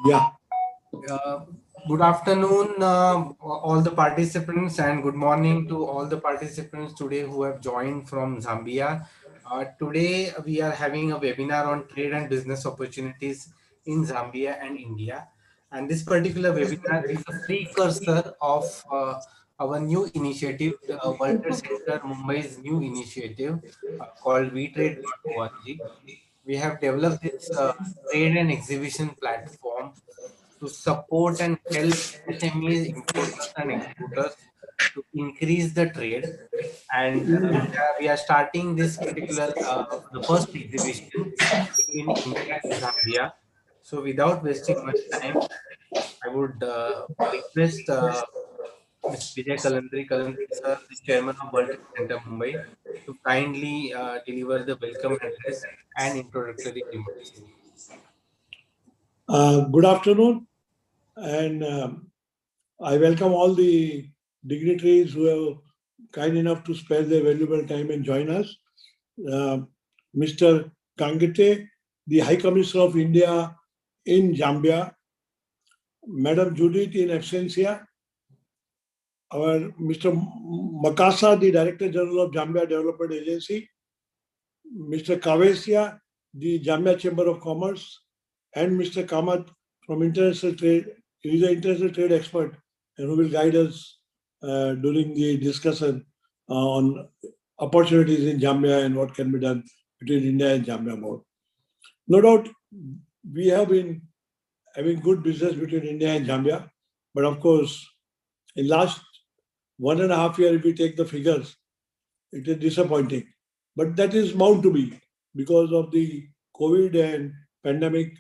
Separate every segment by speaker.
Speaker 1: Yeah,
Speaker 2: Uh, Good afternoon, all the participants, and good morning to all the participants today who have joined from Zambia. Today, we are having a webinar on trade and business opportunities in Zambia and India. And this particular webinar is a precursor of our new initiative, World Trade Center Mumbai's new initiative called WeTrade.org. We have developed this trade and exhibition platform to support and help SMEs, importers and exporters to increase the trade. And we are starting this particular, the first exhibition between India and Zambia. So without wasting much time, I would request Mr. Vijay Kalantri sir, the chairman of World Trade Center Mumbai, to kindly deliver the welcome address and introductory remarks.
Speaker 1: good afternoon, and I welcome all the dignitaries who have kind enough to spare their valuable time and join us. Uh, Mr. Kangate, the High Commissioner of India in Zambia, Madam Judith in absentia, our Mr. Makasa, the Director General of Zambia Development Agency, Mr. Kavesia, the Zambia Chamber of Commerce, and Mr. Kamat from International Trade. He is an international trade expert and who will guide us during the discussion on opportunities in Zambia and what can be done between India and Zambia more. No doubt, we have been having good business between India and Zambia, but of course, in last 1.5 years, if we take the figures, it is disappointing. But that is bound to be because of the COVID and pandemic.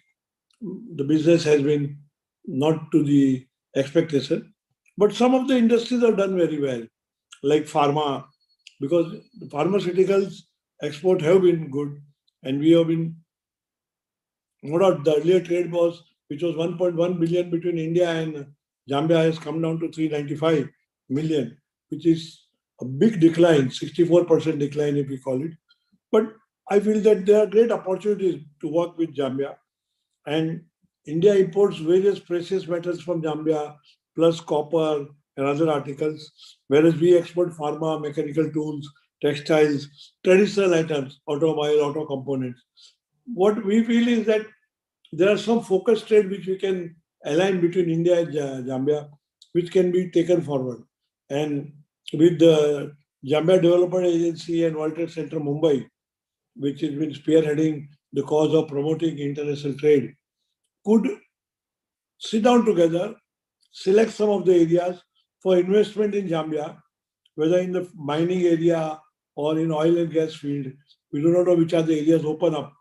Speaker 1: The business has been not to the expectation. But some of the industries have done very well, like pharma, because the pharmaceuticals export have been good, and we have been no doubt the earlier trade was which was 1.1 billion between India and Zambia has come down to 395 million, which is a big decline, 64% decline if we call it. But I feel that there are great opportunities to work with Zambia. And India imports various precious metals from Zambia, plus copper and other articles, whereas we export pharma, mechanical tools, textiles, traditional items, automobile, auto components. What we feel is that there are some focus trade which we can align between India and Zambia, which can be taken forward. And with the Zambia Development Agency and World Trade Center Mumbai, which has been spearheading the cause of promoting international trade, could sit down together, select some of the areas for investment in Zambia, whether in the mining area or in oil and gas field. We do not know which are the areas open up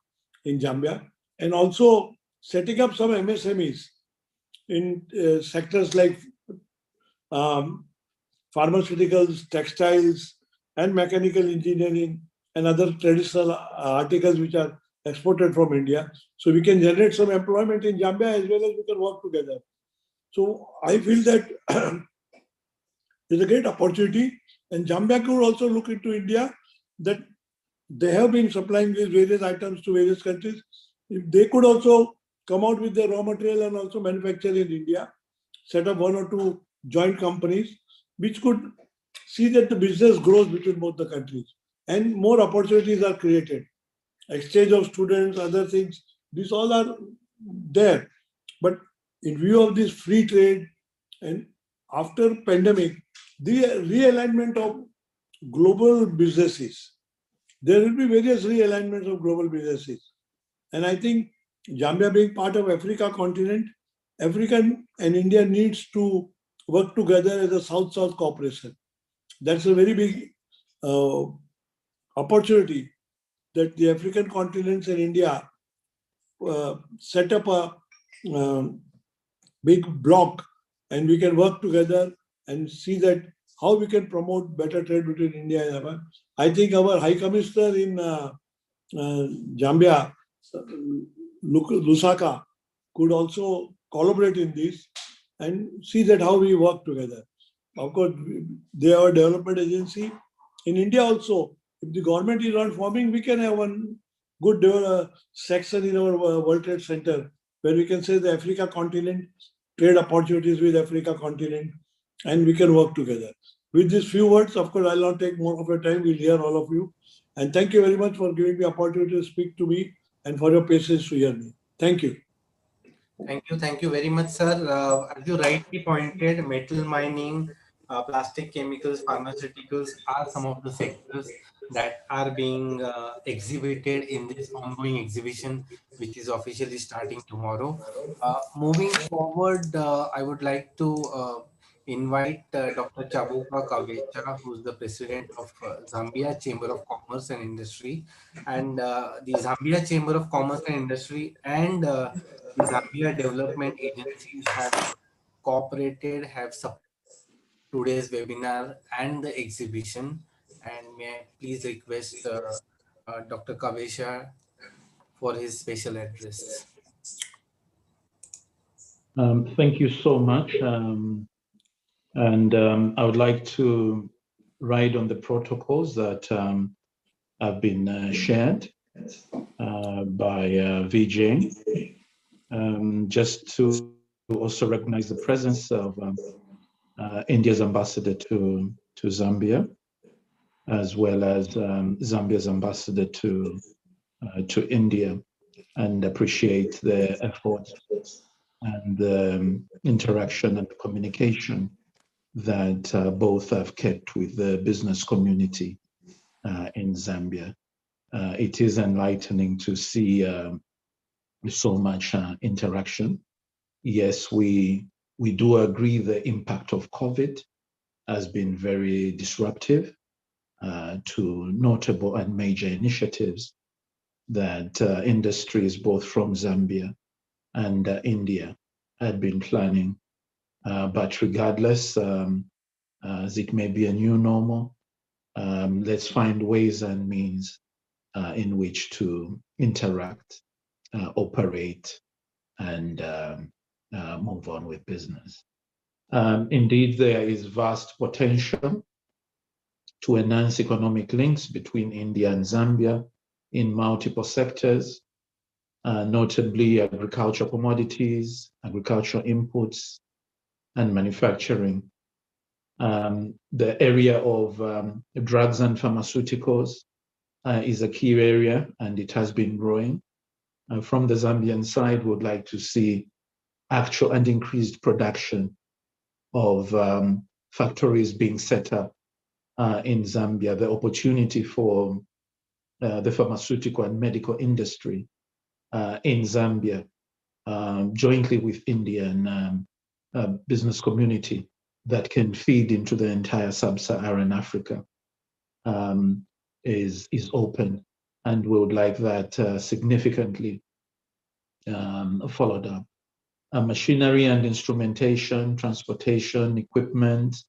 Speaker 1: in Zambia, and also setting up some MSMEs in sectors like um, pharmaceuticals, textiles, and mechanical engineering and other traditional articles which are exported from India. So we can generate some employment in Zambia as well as we can work together. So I feel that is a great opportunity, and Zambia could also look into India that they have been supplying these various items to various countries. If they could also come out with their raw material and also manufacture in India, set up one or two joint companies, which could see that the business grows between both the countries and more opportunities are created. Exchange of students, other things, these all are there. But in view of this free trade and after pandemic, the realignment of global businesses, there will be various realignments of global businesses. And I think Zambia being part of Africa continent, African and India needs to work together as a South-South cooperation. That's a very big uh, opportunity that the African continents and India set up a um, big block and we can work together and see that how we can promote better trade between India and Japan. I think our High Commissioner in uh, Zambia, Lusaka, could also collaborate in this and see that how we work together. Of course, they are a development agency. In India also, if the government is not forming, we can have one good section in our World Trade Center where we can say the Africa continent, trade opportunities with Africa continent, and we can work together. With these few words, of course, I'll not take more of your time. We'll hear all of you. And thank you very much for giving me the opportunity to speak to me and for your patience to hear me. Thank you.
Speaker 2: Thank you very much, sir. As you rightly pointed, metal mining, plastic chemicals, pharmaceuticals are some of the sectors that are being exhibited in this ongoing exhibition, which is officially starting tomorrow. Moving forward, I would like to invite Dr. Chabuka Kavecha, who's the president of Zambia Chamber of Commerce and Industry, and the Zambia Chamber of Commerce and Industry and the Zambia Development Agencies have cooperated, have supported today's webinar and the exhibition. And may I please request Dr. Kavesha for his special address.
Speaker 3: Thank you so much. I would like to ride on the protocols that have been shared by VJ. Just to also recognize the presence of India's ambassador to Zambia, as well as Zambia's ambassador to India, and appreciate their efforts and the interaction and communication that both have kept with the business community in Zambia. It is enlightening to see so much interaction. Yes, we do agree the impact of COVID has been very disruptive to notable and major initiatives that industries both from Zambia and India had been planning. But regardless, as it may be a new normal, let's find ways and means in which to interact, operate, and move on with business. Indeed, there is vast potential to enhance economic links between India and Zambia in multiple sectors, notably agricultural commodities, agricultural inputs, and manufacturing. The area of drugs and pharmaceuticals is a key area, and it has been growing. From the Zambian side, we would like to see actual and increased production of factories being set up in Zambia, the opportunity for the pharmaceutical and medical industry in Zambia, jointly with Indian business community that can feed into the entire sub-Saharan Africa is open, and we would like that significantly followed up. Machinery and instrumentation, transportation, equipment,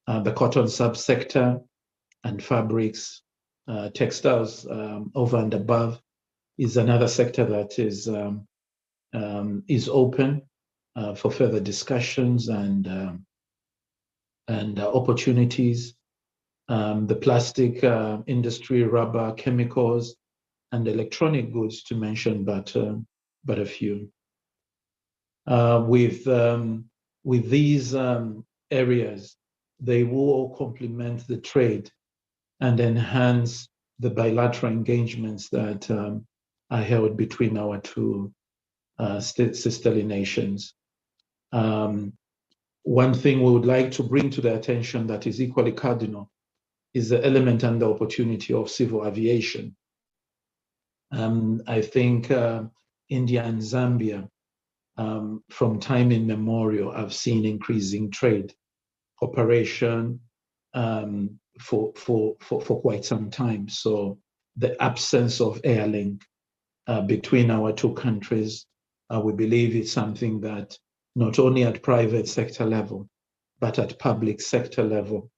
Speaker 3: the cotton subsector, and fabrics, textiles over and above is another sector that is open for further discussions and opportunities. The plastic industry, rubber, chemicals, and electronic goods, to mention but a few. With these areas, they will all complement the trade and enhance the bilateral engagements that are held between our two sisterly nations. One thing we would like to bring to the attention that is equally cardinal is the element and the opportunity of civil aviation. I think India and Zambia, from time immemorial, have seen increasing trade cooperation for quite some time. So the absence of air link between our two countries, we believe is something that not only at private sector level, but at public sector level,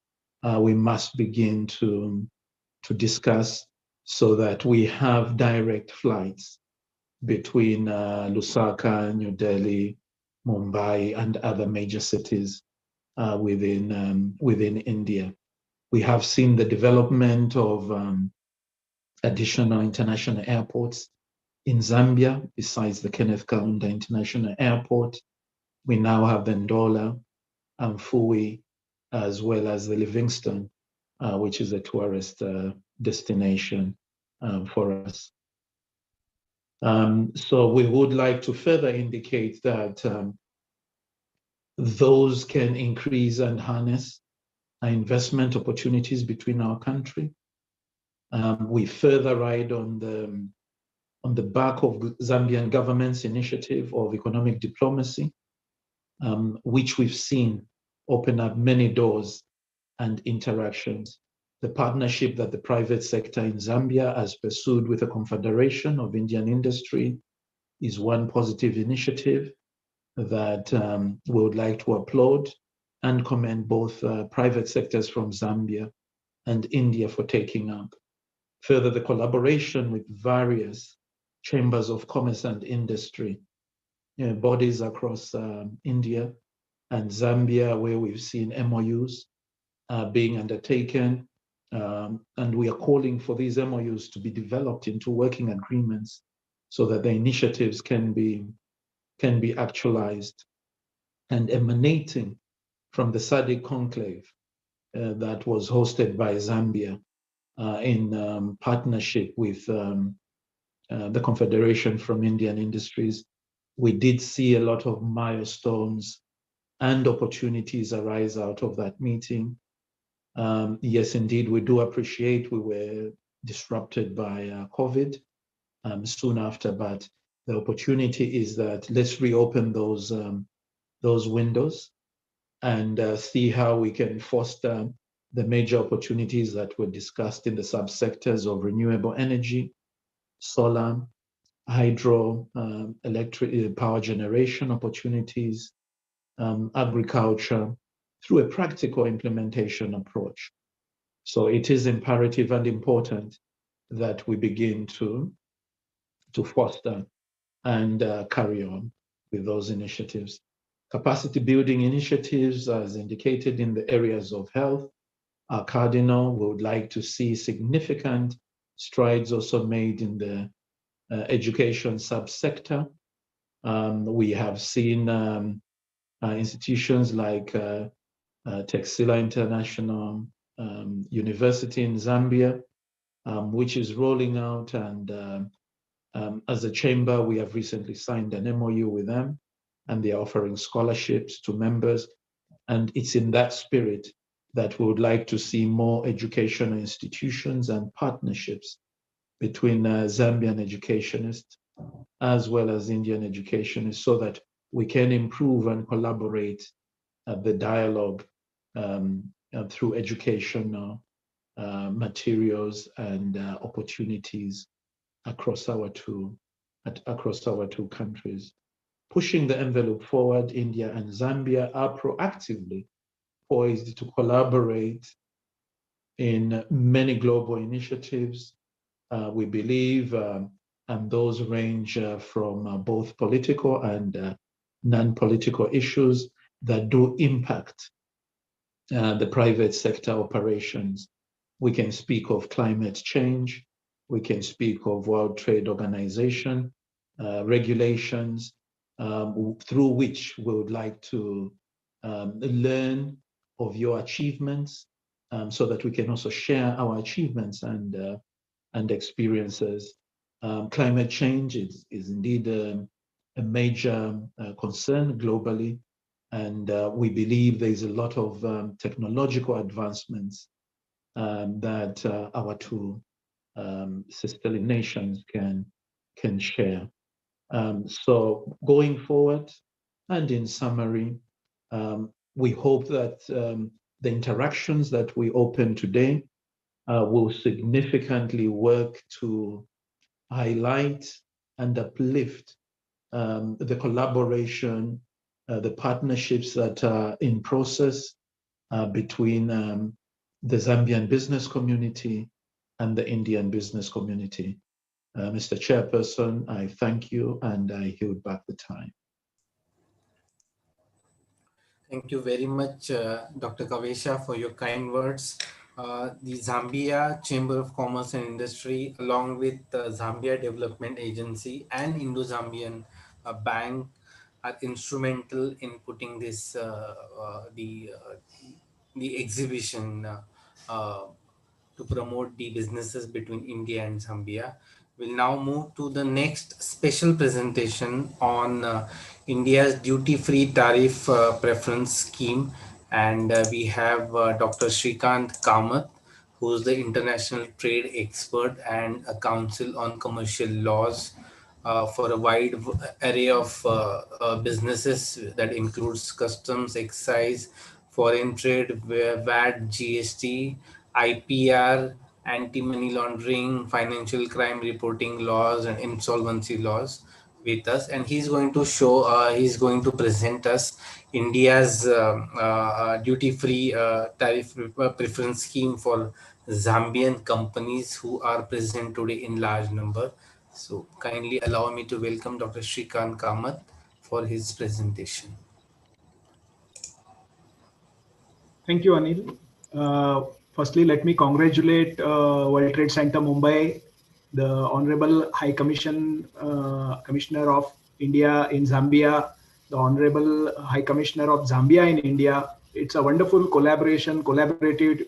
Speaker 3: we must begin to discuss so that we have direct flights between Lusaka, New Delhi, Mumbai, and other major cities within India. We have seen the development of additional international airports In Zambia, besides the Kenneth Kaunda International Airport, we now have the Ndola and Fui, as well as the Livingston, which is a tourist destination for us. So we would like to further indicate that those can increase and harness investment opportunities between our country. We further ride on the back of Zambian government's initiative of economic diplomacy, which we've seen open up many doors and interactions. The partnership that the private sector in Zambia has pursued with the Confederation of Indian Industry is one positive initiative that we would like to applaud and commend both private sectors from Zambia and India for taking up. Further, the collaboration with various chambers of commerce and industry, bodies across India and Zambia, where we've seen MOUs being undertaken, and we are calling for these MOUs to be developed into working agreements so that the initiatives can be actualized, and emanating from the SADC conclave that was hosted by Zambia in partnership with the Confederation from Indian Industries. We did see a lot of milestones and opportunities arise out of that meeting. Yes, indeed, we do appreciate we were disrupted by COVID soon after, but the opportunity is that let's reopen those windows and see how we can foster the major opportunities that were discussed in the subsectors of renewable energy, solar, hydro, electric power generation opportunities, agriculture, through a practical implementation approach. So it is imperative and important that we begin to foster and carry on with those initiatives. Capacity building initiatives, as indicated in the areas of health, are cardinal. We would like to see significant strides also made in the education subsector. We have seen institutions like Texila International University in Zambia, which is rolling out, and as a chamber, we have recently signed an MOU with them, and they're offering scholarships to members. And it's in that spirit that we would like to see more educational institutions and partnerships between Zambian educationists as well as Indian educationists, so that we can improve and collaborate the dialogue through educational materials and opportunities across our two countries. Pushing the envelope forward, India and Zambia are proactively poised to collaborate in many global initiatives. We believe, and those range from both political and non-political issues that do impact the private sector operations. We can speak of climate change. We can speak of World Trade Organization regulations, through which we would like to learn of your achievements, so that we can also share our achievements and experiences. Climate change is indeed a major concern globally, and we believe there is a lot of technological advancements that our two sisterly nations can share. So going forward, and in summary, we hope that the interactions that we open today will significantly work to highlight and uplift the collaboration, the partnerships that are in process between the Zambian business community and the Indian business community. Mr. Chairperson, I thank you, and I yield back the time.
Speaker 2: Thank you very much, Dr. Kavesha, for your kind words. The Zambia Chamber of Commerce and Industry, along with the Zambia Development Agency and Indo-Zambian Bank, are instrumental in putting this the exhibition uh, to promote the businesses between India and Zambia. We'll now move to the next special presentation on India's Duty Free Tariff Preference Scheme. And we have Dr. Shrikant Kamath, who is the international trade expert and a counsel on commercial laws for a wide array of businesses that includes customs, excise, foreign trade, VAT, GST, IPR, anti-money laundering, financial crime reporting laws, and insolvency laws with us. And he's going to present us India's duty-free tariff preference scheme for Zambian companies who are present today in large number. So kindly allow me to welcome Dr. Shrikant Kamath for his presentation.
Speaker 4: Thank you, Anil. Firstly, let me congratulate World Trade Center Mumbai, the Honorable High Commissioner of India in Zambia, the Honorable High Commissioner of Zambia in India. It's a wonderful collaborative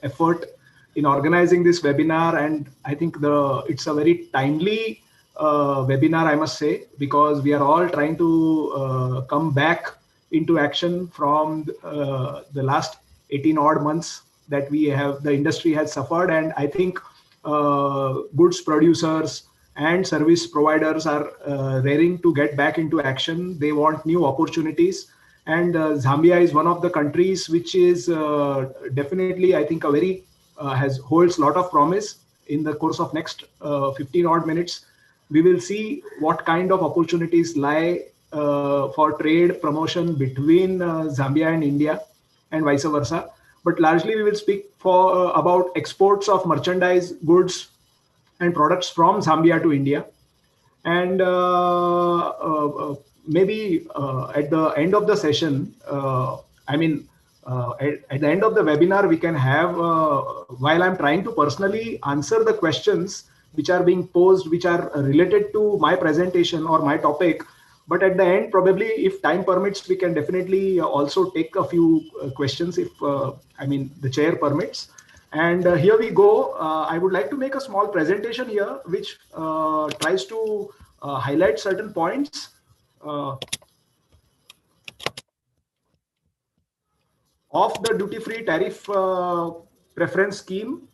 Speaker 4: effort in organizing this webinar, and I think it's a very timely webinar, I must say, because we are all trying to come back into action from the last 18 odd months that the industry has suffered. And I think goods producers and service providers are raring to get back into action. They want new opportunities. And Zambia is one of the countries which is definitely, I think, holds a lot of promise. In the course of next 15 odd minutes, we will see what kind of opportunities lie for trade promotion between Zambia and India and vice versa. But largely we will speak about exports of merchandise, goods and products from Zambia to India. And maybe at the end of the session, at the end of the webinar, we can have, while I'm trying to personally answer the questions which are being posed, which are related to my presentation or my topic, but at the end, probably, if time permits, we can definitely also take a few questions if, the chair permits. And here we go. I would like to make a small presentation here, which tries to highlight certain points of the duty-free tariff preference scheme.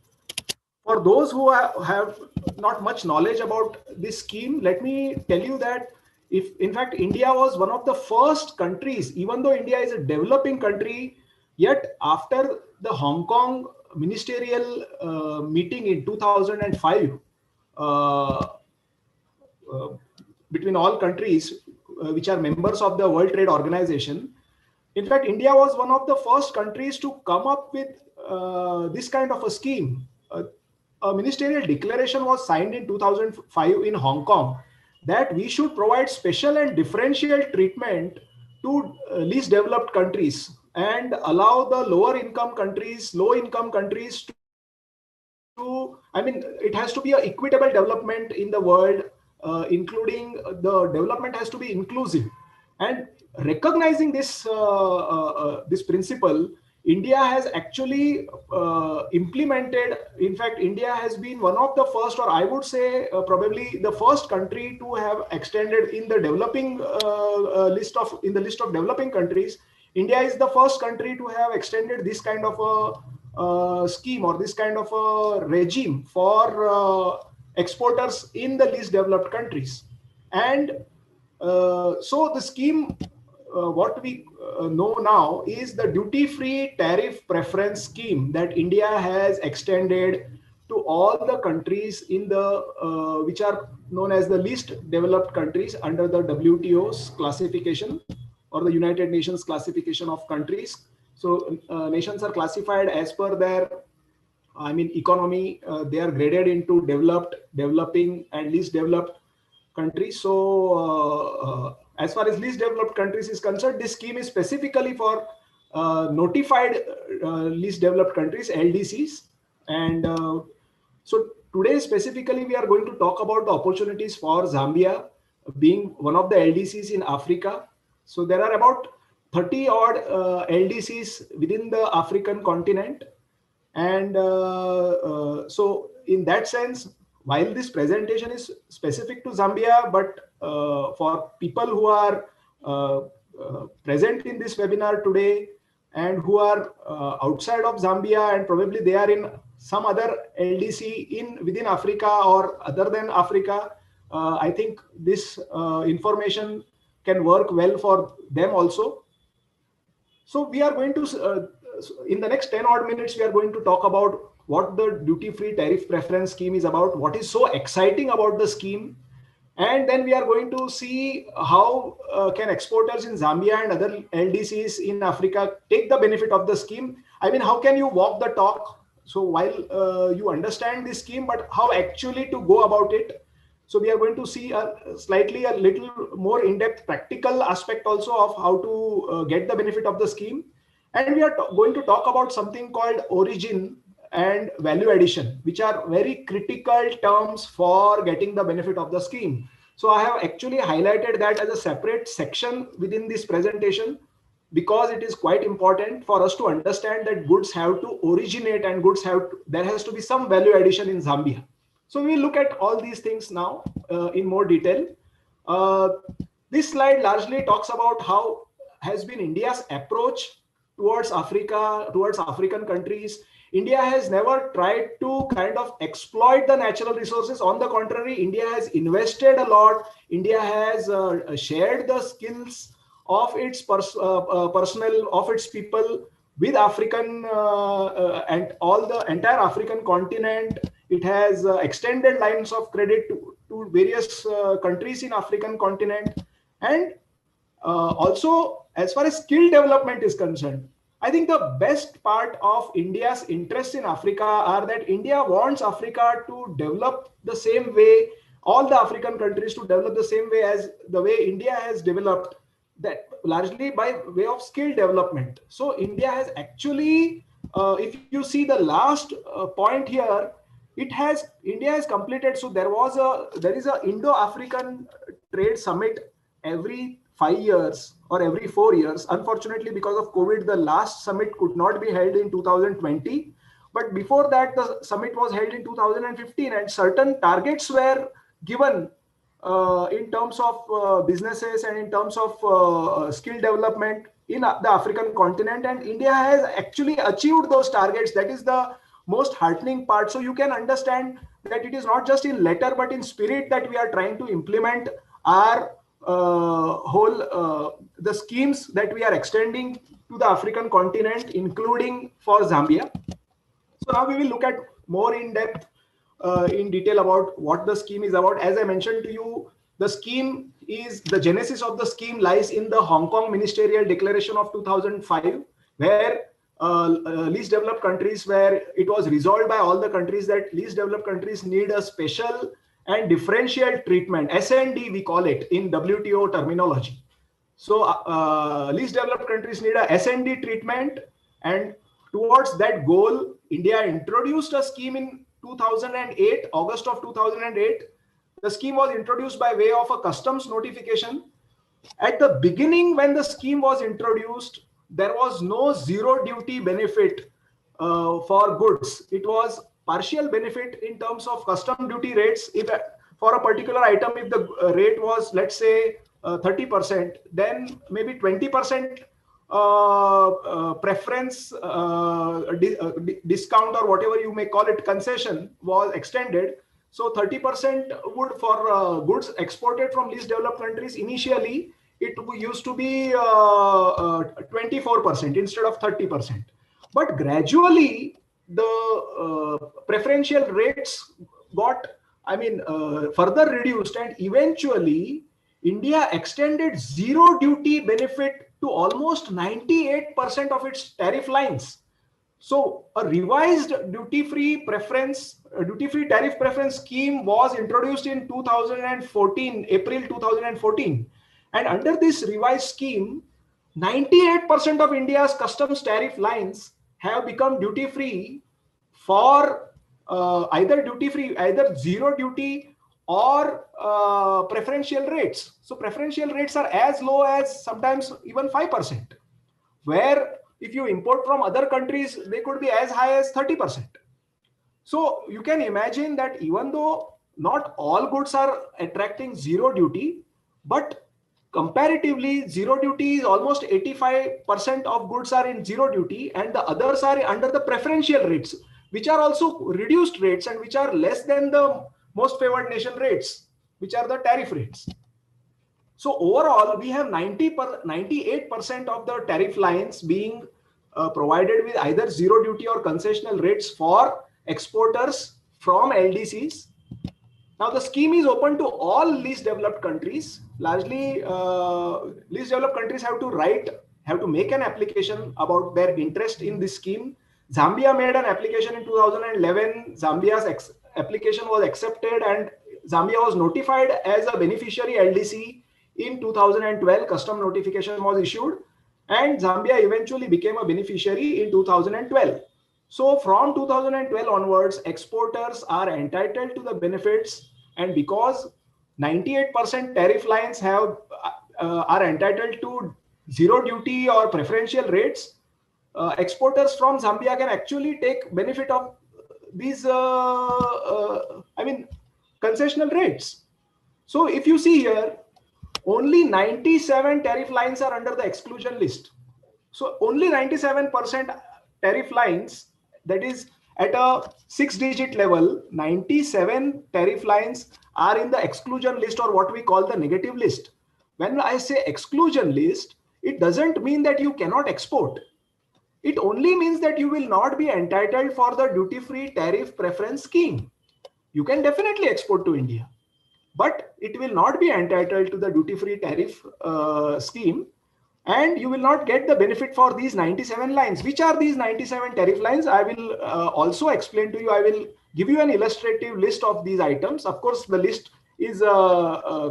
Speaker 4: For those who have not much knowledge about this scheme, let me tell you that in fact, India was one of the first countries, even though India is a developing country, yet after the Hong Kong ministerial meeting in 2005, between all countries which are members of the World Trade Organization, in fact, India was one of the first countries to come up with this kind of a scheme. A ministerial declaration was signed in 2005 in Hong Kong that we should provide special and differential treatment to least developed countries and allow the low income countries to, it has to be an equitable development in the world, including the development has to be inclusive. And recognizing this principle, India has actually implemented. In fact, India has been one of the first, or I would say probably the first country to have extended in the developing list of developing countries. India is the first country to have extended this kind of a scheme or this kind of a regime for exporters in the least developed countries. And so the scheme, what we know now is the duty-free tariff preference scheme that India has extended to all the countries in the which are known as the least developed countries under the WTO's classification or the United Nations classification of countries. So nations are classified as per their economy. They are graded into developed, developing and least developed countries. So as far as least developed countries is concerned, this scheme is specifically for notified least developed countries, LDCs. And so today specifically, we are going to talk about the opportunities for Zambia being one of the LDCs in Africa. So there are about 30 odd LDCs within the African continent. And so in that sense, while this presentation is specific to Zambia, but for people who are present in this webinar today and who are outside of Zambia, and probably they are in some other LDC within Africa or other than Africa, I think this information can work well for them also. So we are going to, in the next 10 odd minutes, we are going to talk about what the Duty Free Tariff Preference scheme is about, what is so exciting about the scheme. And then we are going to see how can exporters in Zambia and other LDCs in Africa take the benefit of the scheme. I mean, how can you walk the talk? So while you understand this scheme, but how actually to go about it. So we are going to see a little more in-depth practical aspect also of how to get the benefit of the scheme. And we are going to talk about something called origin and value addition, which are very critical terms for getting the benefit of the scheme. So I have actually highlighted that as a separate section within this presentation, because it is quite important for us to understand that goods have to originate and there has to be some value addition in Zambia. So we look at all these things now in more detail. This slide largely talks about how has been India's approach towards Africa, towards African countries. India has never tried to kind of exploit the natural resources. On the contrary, India has invested a lot. India has shared the skills of its personnel, of its people with African and all the entire African continent. It has extended lines of credit to various countries in African continent. And also, as far as skill development is concerned, I think the best part of India's interest in Africa are that India wants Africa to develop the same way, all the African countries to develop the same way as the way India has developed, that largely by way of skill development. So India has actually, if you see the last point here, India has completed. So there is a Indo-African Trade Summit every 5 years or every 4 years. Unfortunately, because of COVID, the last summit could not be held in 2020. But before that, the summit was held in 2015, and certain targets were given in terms of businesses and in terms of skill development in the African continent. And India has actually achieved those targets. That is the most heartening part. So you can understand that it is not just in letter, but in spirit that we are trying to implement our the schemes that we are extending to the African continent, including for Zambia. So now we will look at more in depth, in detail about what the scheme is about. As I mentioned to you, the genesis of the scheme lies in the Hong Kong Ministerial Declaration of 2005, where least developed countries, where it was resolved by all the countries that least developed countries need a special and differential treatment. S&D we call it in WTO terminology. So least developed countries need a S&D treatment, and towards that goal, India introduced a scheme in 2008, August of 2008. The scheme was introduced by way of a customs notification. At the beginning, when the scheme was introduced, there was no zero duty benefit for goods. It was partial benefit in terms of custom duty rates. If for a particular item, if the rate was, let's say, 30%, then maybe 20% preference discount, or whatever you may call it, concession was extended. So 30% would, for goods exported from least developed countries, initially it used to be 24% instead of 30%. But gradually the preferential rates got, further reduced, and eventually India extended zero duty benefit to almost 98% of its tariff lines. So a revised duty-free tariff preference scheme was introduced in 2014, April 2014. And under this revised scheme, 98% of India's customs tariff lines have become duty free for either zero duty or preferential rates. So preferential rates are as low as sometimes even 5%, where if you import from other countries, they could be as high as 30%. So you can imagine that even though not all goods are attracting zero duty, but comparatively zero duty is almost 85% of goods are in zero duty, and the others are under the preferential rates, which are also reduced rates and which are less than the most favored nation rates, which are the tariff rates. So overall, we have 98% of the tariff lines being provided with either zero duty or concessional rates for exporters from LDCs. Now the scheme is open to all least developed countries. Largely, least developed countries have to make an application about their interest in this scheme. Zambia made an application in 2011. Zambia's application was accepted and Zambia was notified as a beneficiary LDC in 2012. Custom notification was issued and Zambia eventually became a beneficiary in 2012. So from 2012 onwards, exporters are entitled to the benefits, and because 98% tariff lines are entitled to zero duty or preferential rates, exporters from Zambia can actually take benefit of these, concessional rates. So if you see here, only 97 tariff lines are under the exclusion list. So only 97% tariff lines, that is at a 6-digit level, 97 tariff lines are in the exclusion list, or what we call the negative list. When I say exclusion list, it doesn't mean that you cannot export. It only means that you will not be entitled for the duty-free tariff preference scheme. You can definitely export to India, but it will not be entitled to the duty-free tariff scheme, and you will not get the benefit for these 97 lines. Which are these 97 tariff lines? I will also explain to you. I will give you an illustrative list of these items. Of course, the list is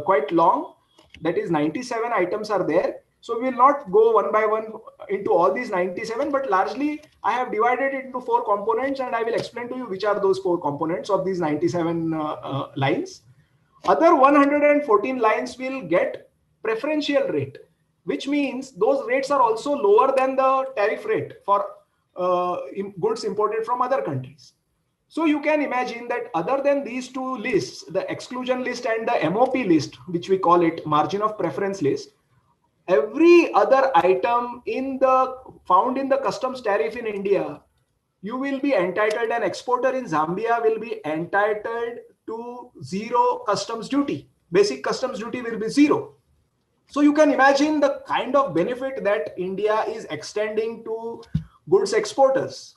Speaker 4: quite long. That is 97 items are there. So we will not go one by one into all these 97, but largely I have divided it into 4 components, and I will explain to you which are those 4 components of these 97 lines. Other 114 lines will get preferential rate, which means those rates are also lower than the tariff rate for goods imported from other countries. So you can imagine that other than these 2 lists, the exclusion list and the MOP list, which we call it margin of preference list, every other item found in the customs tariff in India, you will be entitled, an exporter in Zambia will be entitled to zero customs duty. Basic customs duty will be zero. So you can imagine the kind of benefit that India is extending to goods exporters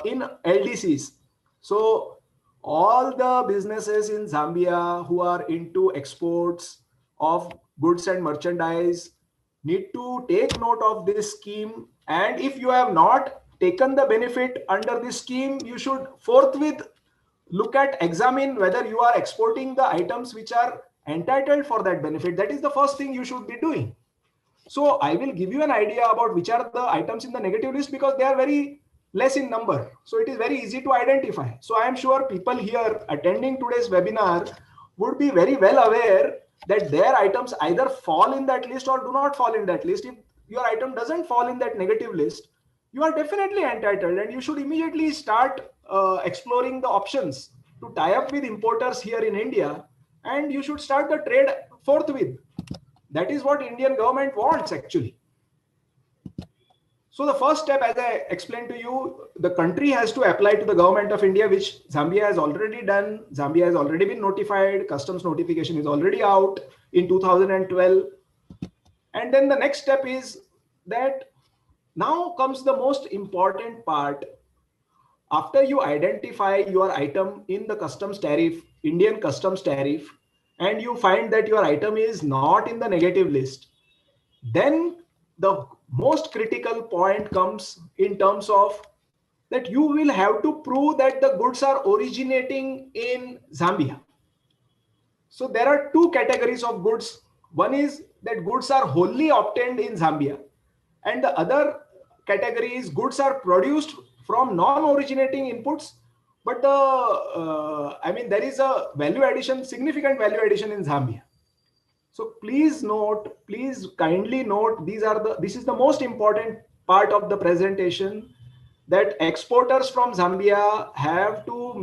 Speaker 4: in LDCs. So all the businesses in Zambia who are into exports of goods and merchandise need to take note of this scheme. And if you have not taken the benefit under this scheme, you should forthwith examine whether you are exporting the items which are entitled for that benefit. That is the first thing you should be doing. So I will give you an idea about which are the items in the negative list, because they are very less in number. So it is very easy to identify. So I am sure people here attending today's webinar would be very well aware that their items either fall in that list or do not fall in that list. If your item doesn't fall in that negative list, you are definitely entitled, and you should immediately start exploring the options to tie up with importers here in India, and you should start the trade forthwith. That is what Indian government wants actually. So the first step, as I explained to you, the country has to apply to the government of India, which Zambia has already done. Zambia has already been notified. Customs notification is already out in 2012. And then the next step is that now comes the most important part. After you identify your item in the customs tariff, Indian customs tariff, and you find that your item is not in the negative list, then the most critical point comes in terms of that you will have to prove that the goods are originating in Zambia. So there are 2 categories of goods. One is that goods are wholly obtained in Zambia, and the other categories, goods are produced from non-originating inputs, but there is a value addition, significant value addition in Zambia. So please kindly note, this is the most important part of the presentation, that exporters from Zambia have to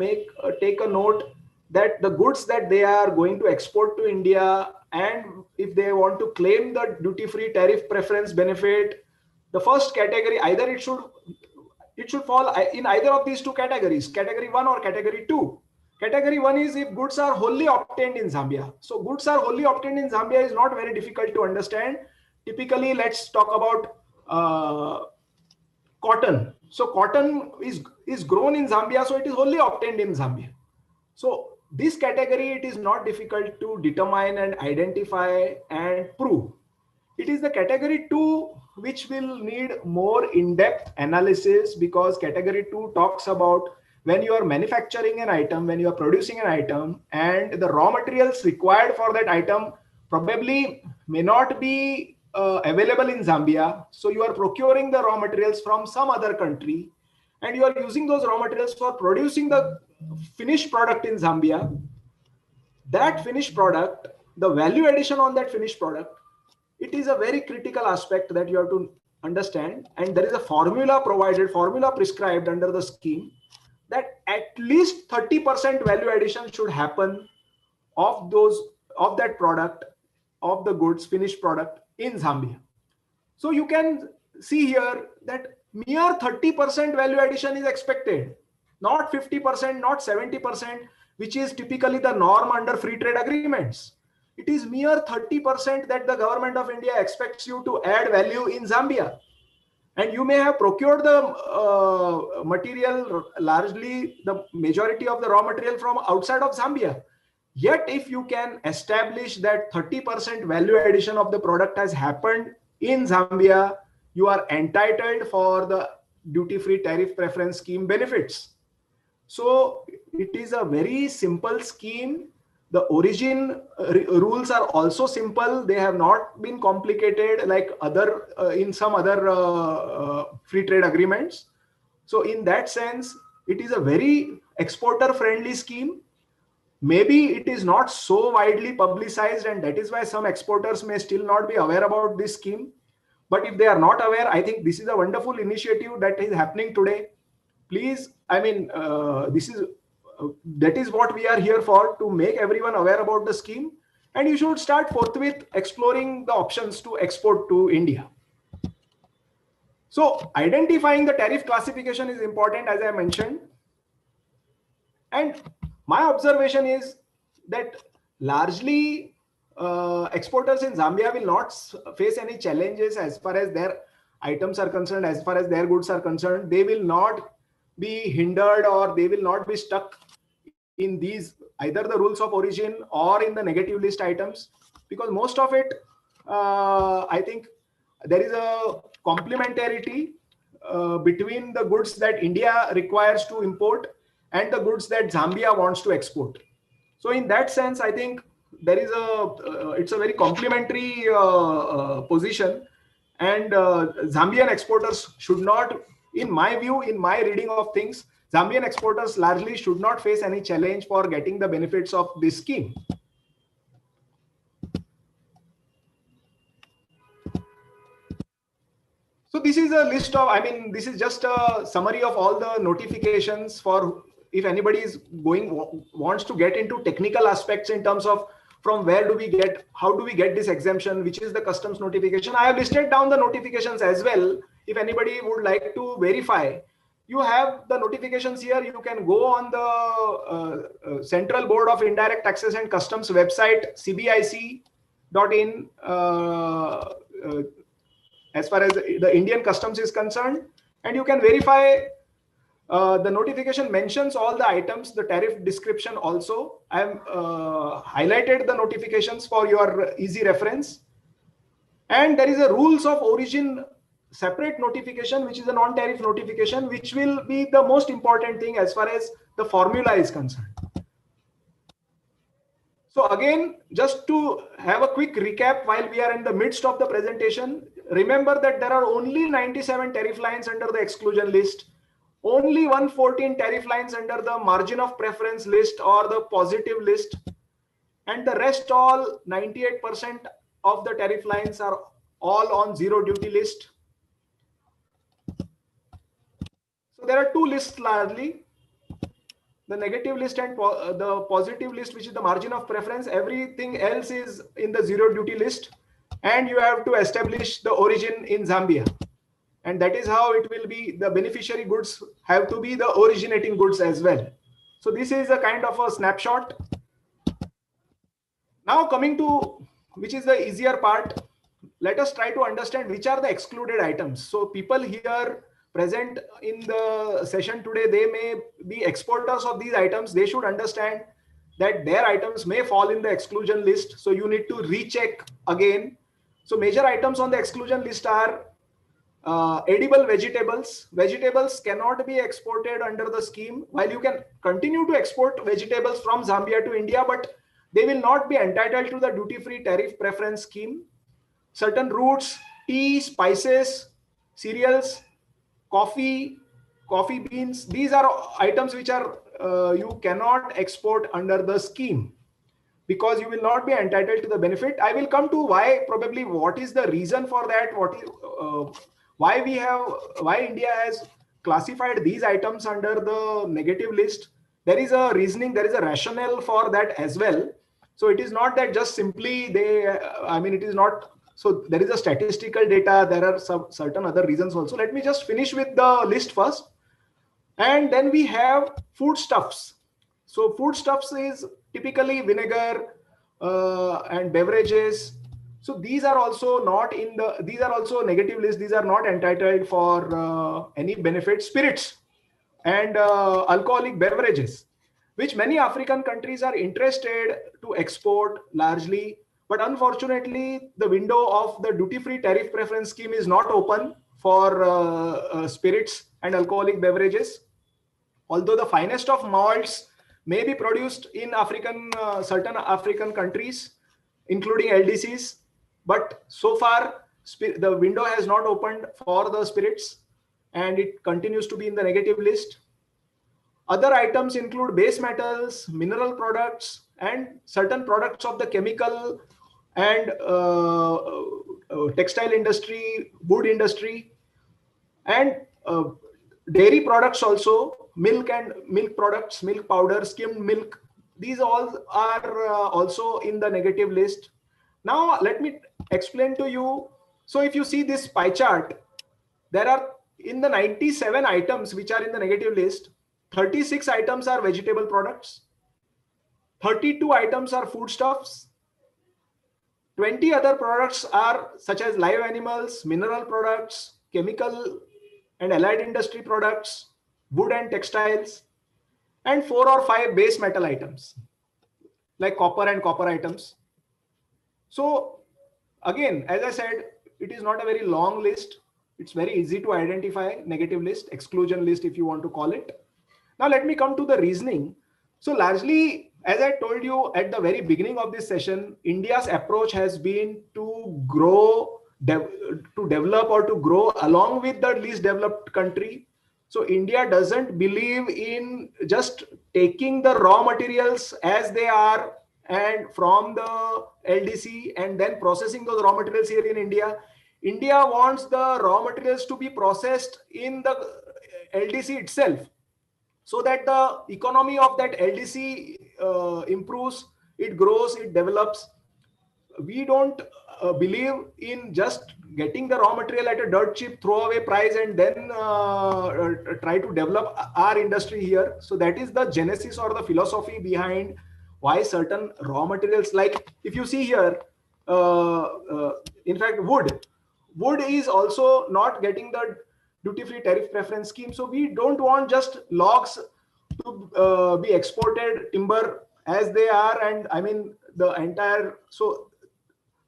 Speaker 4: take a note that the goods that they are going to export to India, and if they want to claim the duty-free tariff preference benefit, the first category, either it should fall in either of these two categories, category 1 or category 2. Category 1 is if goods are wholly obtained in Zambia. So goods are wholly obtained in Zambia is not very difficult to understand. Typically, let's talk about cotton. So cotton is grown in Zambia, so it is wholly obtained in Zambia. So this category, it is not difficult to determine and identify and prove. It is the category 2 which will need more in-depth analysis, because category 2 talks about when you are manufacturing an item, when you are producing an item, and the raw materials required for that item probably may not be available in Zambia. So you are procuring the raw materials from some other country, and you are using those raw materials for producing the finished product in Zambia. That finished product, the value addition on that finished product, it is a very critical aspect that you have to understand. And there is a formula prescribed under the scheme, that at least 30% value addition should happen of that product, of the goods, finished product in Zambia. So you can see here that mere 30% value addition is expected, not 50%, not 70%, which is typically the norm under free trade agreements. It is mere 30% that the government of India expects you to add value in Zambia. And you may have procured the material, largely the majority of the raw material, from outside of Zambia. Yet if you can establish that 30% value addition of the product has happened in Zambia, you are entitled for the duty-free tariff preference scheme benefits. So it is a very simple scheme. The origin rules are also simple. They have not been complicated like in some other free trade agreements. So in that sense, it is a very exporter-friendly scheme. Maybe it is not so widely publicized, and that is why some exporters may still not be aware about this scheme. But if they are not aware, I think this is a wonderful initiative that is happening today. Please, that is what we are here for, to make everyone aware about the scheme. And you should start forthwith exploring the options to export to India. So identifying the tariff classification is important, as I mentioned. And my observation is that largely exporters in Zambia will not face any challenges as far as their items are concerned, as far as their goods are concerned. They will not be hindered, or they will not be stuck in these, either the rules of origin or in the negative list items, because most of it, I think there is a complementarity between the goods that India requires to import and the goods that Zambia wants to export. So in that sense, I think there is it's a very complementary position, and Zambian exporters should not, in my view, in my reading of things, Zambian exporters largely should not face any challenge for getting the benefits of this scheme. So this is a list of, this is just a summary of all the notifications for, if anybody is wants to get into technical aspects in terms of from where do we get, how do we get this exemption, which is the customs notification. I have listed down the notifications as well. If anybody would like to verify, you have the notifications here. You can go on the Central Board of Indirect Taxes and Customs website, cbic.in, as far as the Indian customs is concerned, and you can verify. The notification mentions all the items, the tariff description also. I have highlighted the notifications for your easy reference. And there is a rules of origin separate notification, which is a non-tariff notification, which will be the most important thing as far as the formula is concerned. So again, just to have a quick recap while we are in the midst of the presentation, remember that there are only 97 tariff lines under the exclusion list, only 114 tariff lines under the margin of preference list or the positive list, and the rest all 98% of the tariff lines are all on zero duty list. So there are two lists largely, the negative list and the positive list, which is the margin of preference. Everything else is in the zero duty list, and you have to establish the origin in Zambia, and that is how it will be. The beneficiary goods have to be the originating goods as well. So this is a kind of a snapshot. Now coming to which is the easier part, let us try to understand which are the excluded items. So people here present in the session today, they may be exporters of these items. They should understand that their items may fall in the exclusion list. So you need to recheck again. So major items on the exclusion list are edible vegetables. Vegetables cannot be exported under the scheme, while you can continue to export vegetables from Zambia to India, but they will not be entitled to the duty-free tariff preference scheme. Certain roots, tea, spices, cereals, coffee beans, these are items which are you cannot export under the scheme because you will not be entitled to the benefit. I will come to why, probably what is the reason for that, why India has classified these items under the negative list. There is a reasoning, there is a rationale for that as well. So it is not that just simply it is not. So there is a statistical data, there are some certain other reasons also. Let me just finish with the list first. And then we have foodstuffs. So foodstuffs is typically vinegar and beverages. So these are also not in the, these are also negative list. These are not entitled for any benefit. Spirits and alcoholic beverages, which many African countries are interested to export largely. But unfortunately, the window of the duty-free tariff preference scheme is not open for spirits and alcoholic beverages. Although the finest of malts may be produced in certain African countries, including LDCs, but so far the window has not opened for the spirits, and it continues to be in the negative list. Other items include base metals, mineral products, and certain products of the chemical and textile industry, wood industry, and dairy products also, milk and milk products, milk powder, skimmed milk. These all are also in the negative list. Now let me explain to you. So if you see this pie chart, there are in the 97 items which are in the negative list, 36 items are vegetable products, 32 items are foodstuffs, 20 other products are such as live animals, mineral products, chemical and allied industry products, wood and textiles, and 4 or 5 base metal items like copper and copper items. So again, as I said, it is not a very long list. It's very easy to identify, negative list, exclusion list if you want to call it. Now let me come to the reasoning. So largely, as I told you at the very beginning of this session, India's approach has been to grow, to develop or to grow along with the least developed country. So India doesn't believe in just taking the raw materials as they are and from the LDC and then processing those raw materials here in India. India wants the raw materials to be processed in the LDC itself, so that the economy of that LDC improves, it grows, it develops. We don't believe in just getting the raw material at a dirt cheap throwaway price and then try to develop our industry here. So that is the genesis or the philosophy behind why certain raw materials, like if you see here, in fact, wood is also not getting the duty-free tariff preference scheme. So we don't want just logs to be exported, timber as they are, and I mean the entire. So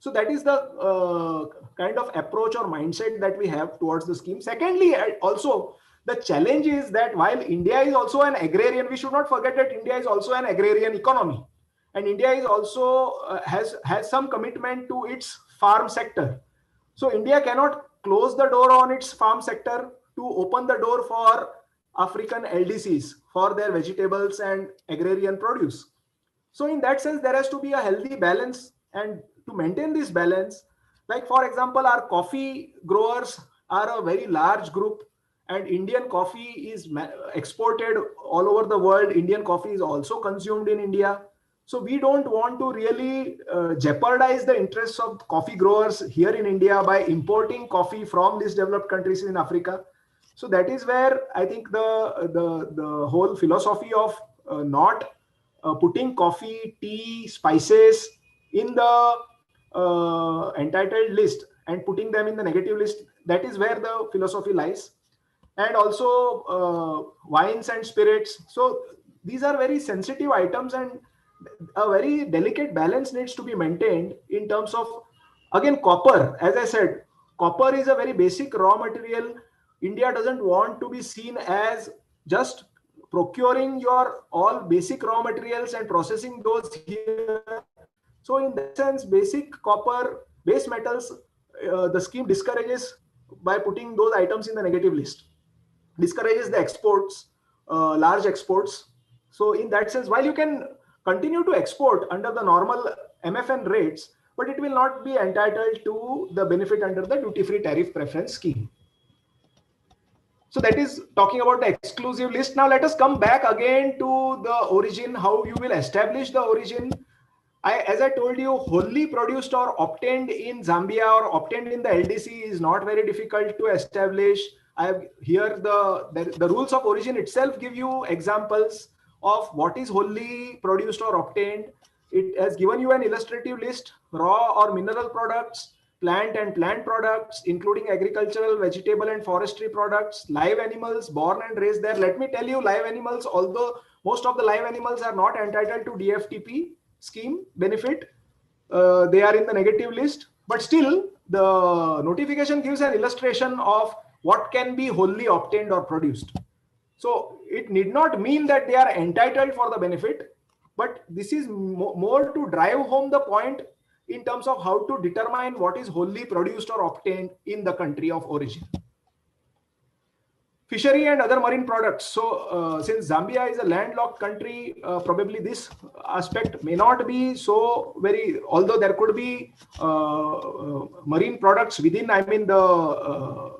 Speaker 4: that is the kind of approach or mindset that we have towards the scheme. Secondly, also the challenge is that while India is also an agrarian, we should not forget that India is also an agrarian economy, and India is also has some commitment to its farm sector. So India cannot close the door on its farm sector to open the door for African LDCs for their vegetables and agrarian produce. So in that sense, there has to be a healthy balance, and to maintain this balance, like for example, our coffee growers are a very large group, and Indian coffee is exported all over the world. Indian coffee is also consumed in India. So we don't want to really jeopardize the interests of coffee growers here in India by importing coffee from these developed countries in Africa. So that is where I think the whole philosophy of not putting coffee, tea, spices in the entitled list and putting them in the negative list, that is where the philosophy lies. And also wines and spirits. So these are very sensitive items, and a very delicate balance needs to be maintained in terms of, again, copper. As I said, copper is a very basic raw material. India doesn't want to be seen as just procuring your all basic raw materials and processing those here. So in that sense, basic copper, base metals, the scheme discourages by putting those items in the negative list, discourages the exports, large exports. So in that sense, while you can continue to export under the normal MFN rates, but it will not be entitled to the benefit under the Duty Free Tariff Preference scheme. So that is talking about the exclusive list. Now let us come back again to the origin, how you will establish the origin. As I told you, wholly produced or obtained in Zambia or obtained in the LDC is not very difficult to establish. I have here the rules of origin itself give you examples of what is wholly produced or obtained. It has given you an illustrative list: raw or mineral products, plant and plant products, including agricultural, vegetable and forestry products, live animals born and raised there. Let me tell you, live animals, although most of the live animals are not entitled to DFTP scheme benefit, they are in the negative list, but still the notification gives an illustration of what can be wholly obtained or produced. So it need not mean that they are entitled for the benefit, but this is more to drive home the point in terms of how to determine what is wholly produced or obtained in the country of origin. Fishery and other marine products. So since Zambia is a landlocked country, probably this aspect may not be so very, although there could be marine products within, I mean the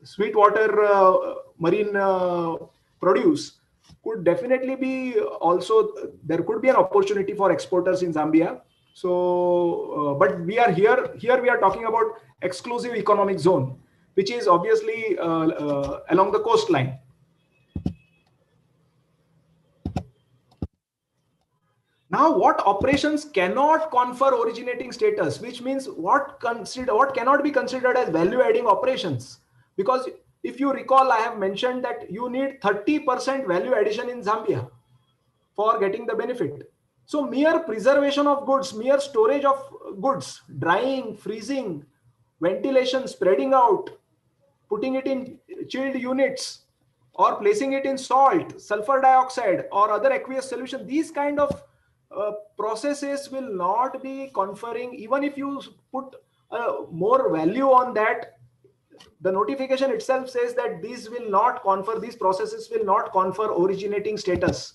Speaker 4: sweetwater marine produce could definitely be also, there could be an opportunity for exporters in Zambia. So, but we are here we are talking about exclusive economic zone, which is obviously along the coastline. Now, what operations cannot confer originating status, which means what cannot be considered as value-adding operations? Because if you recall, I have mentioned that you need 30% value addition in Zambia for getting the benefit. So mere preservation of goods, mere storage of goods, drying, freezing, ventilation, spreading out, putting it in chilled units, or placing it in salt, sulfur dioxide, or other aqueous solution, these kind of processes will not be conferring, even if you put more value on that. The notification itself says that these will not confer, these processes will not confer originating status.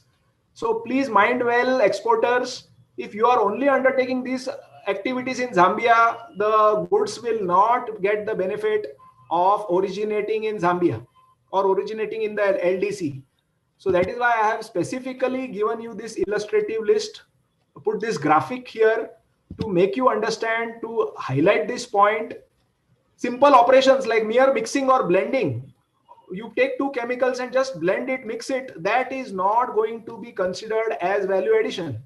Speaker 4: So please mind well, exporters, if you are only undertaking these activities in Zambia, the goods will not get the benefit of originating in Zambia or originating in the LDC. So that is why I have specifically given you this illustrative list, put this graphic here to make you understand, to highlight this point. Simple operations like mere mixing or blending, you take two chemicals and just blend it, mix it, that is not going to be considered as value addition.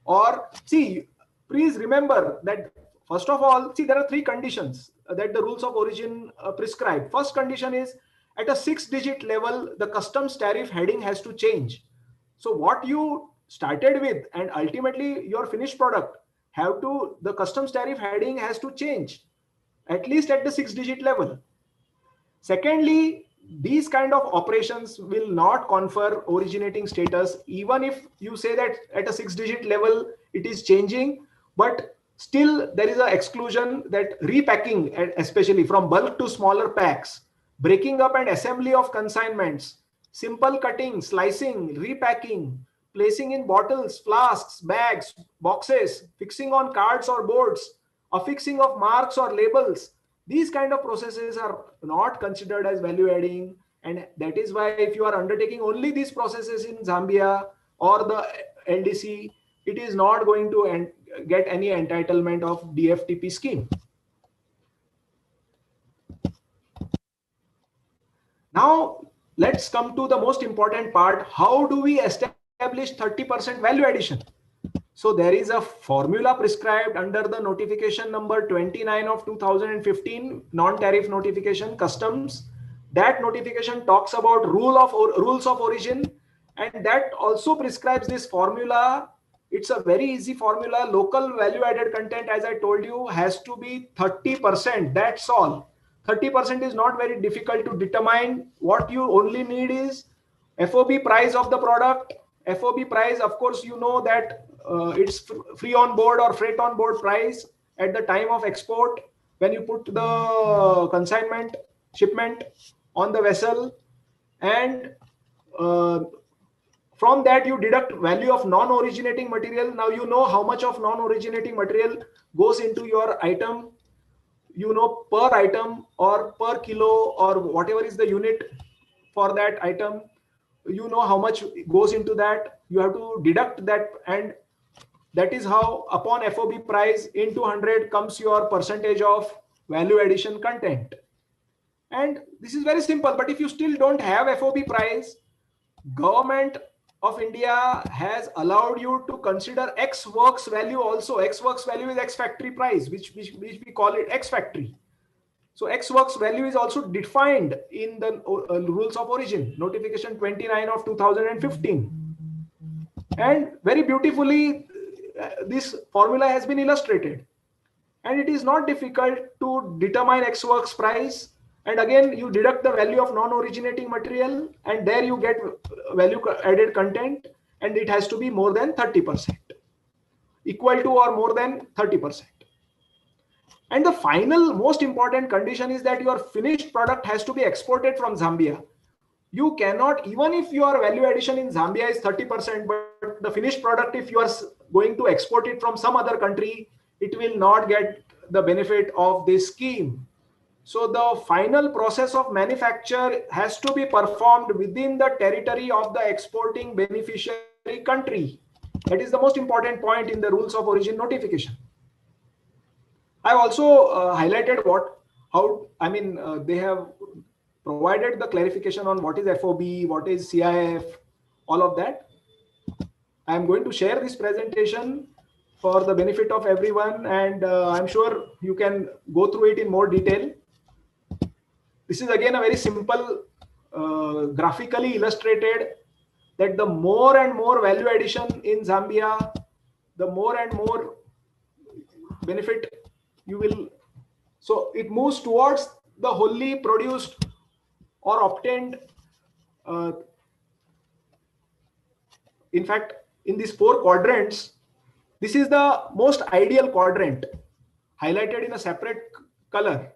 Speaker 4: Or see, please remember that first of all, see, there are three conditions that the rules of origin prescribe. First condition is at a 6-digit level, the customs tariff heading has to change. So what you started with and ultimately your finished product have to, the customs tariff heading has to change at least at the 6-digit level. Secondly, these kind of operations will not confer originating status, even if you say that at a 6-digit level it is changing, but Still, there is an exclusion that repacking, especially from bulk to smaller packs, breaking up and assembly of consignments, simple cutting, slicing, repacking, placing in bottles, flasks, bags, boxes, fixing on cards or boards, affixing of marks or labels. These kind of processes are not considered as value adding. And that is why if you are undertaking only these processes in Zambia or the LDC, it is not going to get any entitlement of DFTP scheme. Now, let's come to the most important part. How do we establish 30% value addition? So there is a formula prescribed under the notification number 29 of 2015, non-tariff notification, customs. That notification talks about rules of origin, and that also prescribes this formula. It's a very easy formula. Local value added content, as I told you, has to be 30%. That's all. 30% is not very difficult to determine. What you only need is FOB price of the product. FOB price, of course, you know that it's free on board or freight on board price at the time of export when you put the consignment shipment on the vessel, and from that you deduct value of non-originating material. Now you know how much of non-originating material goes into your item, you know, per item or per kilo or whatever is the unit for that item. You know how much goes into that. You have to deduct that, and that is how upon FOB price into 100 comes your percentage of value addition content. And this is very simple. But if you still don't have FOB price, Government of India has allowed you to consider X works value also. X works value is X factory price, which we call it X factory. So X works value is also defined in the rules of origin, notification 29 of 2015. And very beautifully, this formula has been illustrated. And it is not difficult to determine X works price. And again, you deduct the value of non-originating material, and there you get value added content, and it has to be more than 30%, equal to or more than 30%. And the final most important condition is that your finished product has to be exported from Zambia. You cannot, even if your value addition in Zambia is 30%, but the finished product, if you are going to export it from some other country, it will not get the benefit of this scheme. So the final process of manufacture has to be performed within the territory of the exporting beneficiary country. That is the most important point in the rules of origin notification. I also highlighted they have provided the clarification on what is FOB, what is CIF, all of that. I am going to share this presentation for the benefit of everyone, and I'm sure you can go through it in more detail. This is again a very simple, graphically illustrated that the more and more value addition in Zambia, the more and more benefit you will. So it moves towards the wholly produced or obtained. In fact, in these 4 quadrants, this is the most ideal quadrant highlighted in a separate color.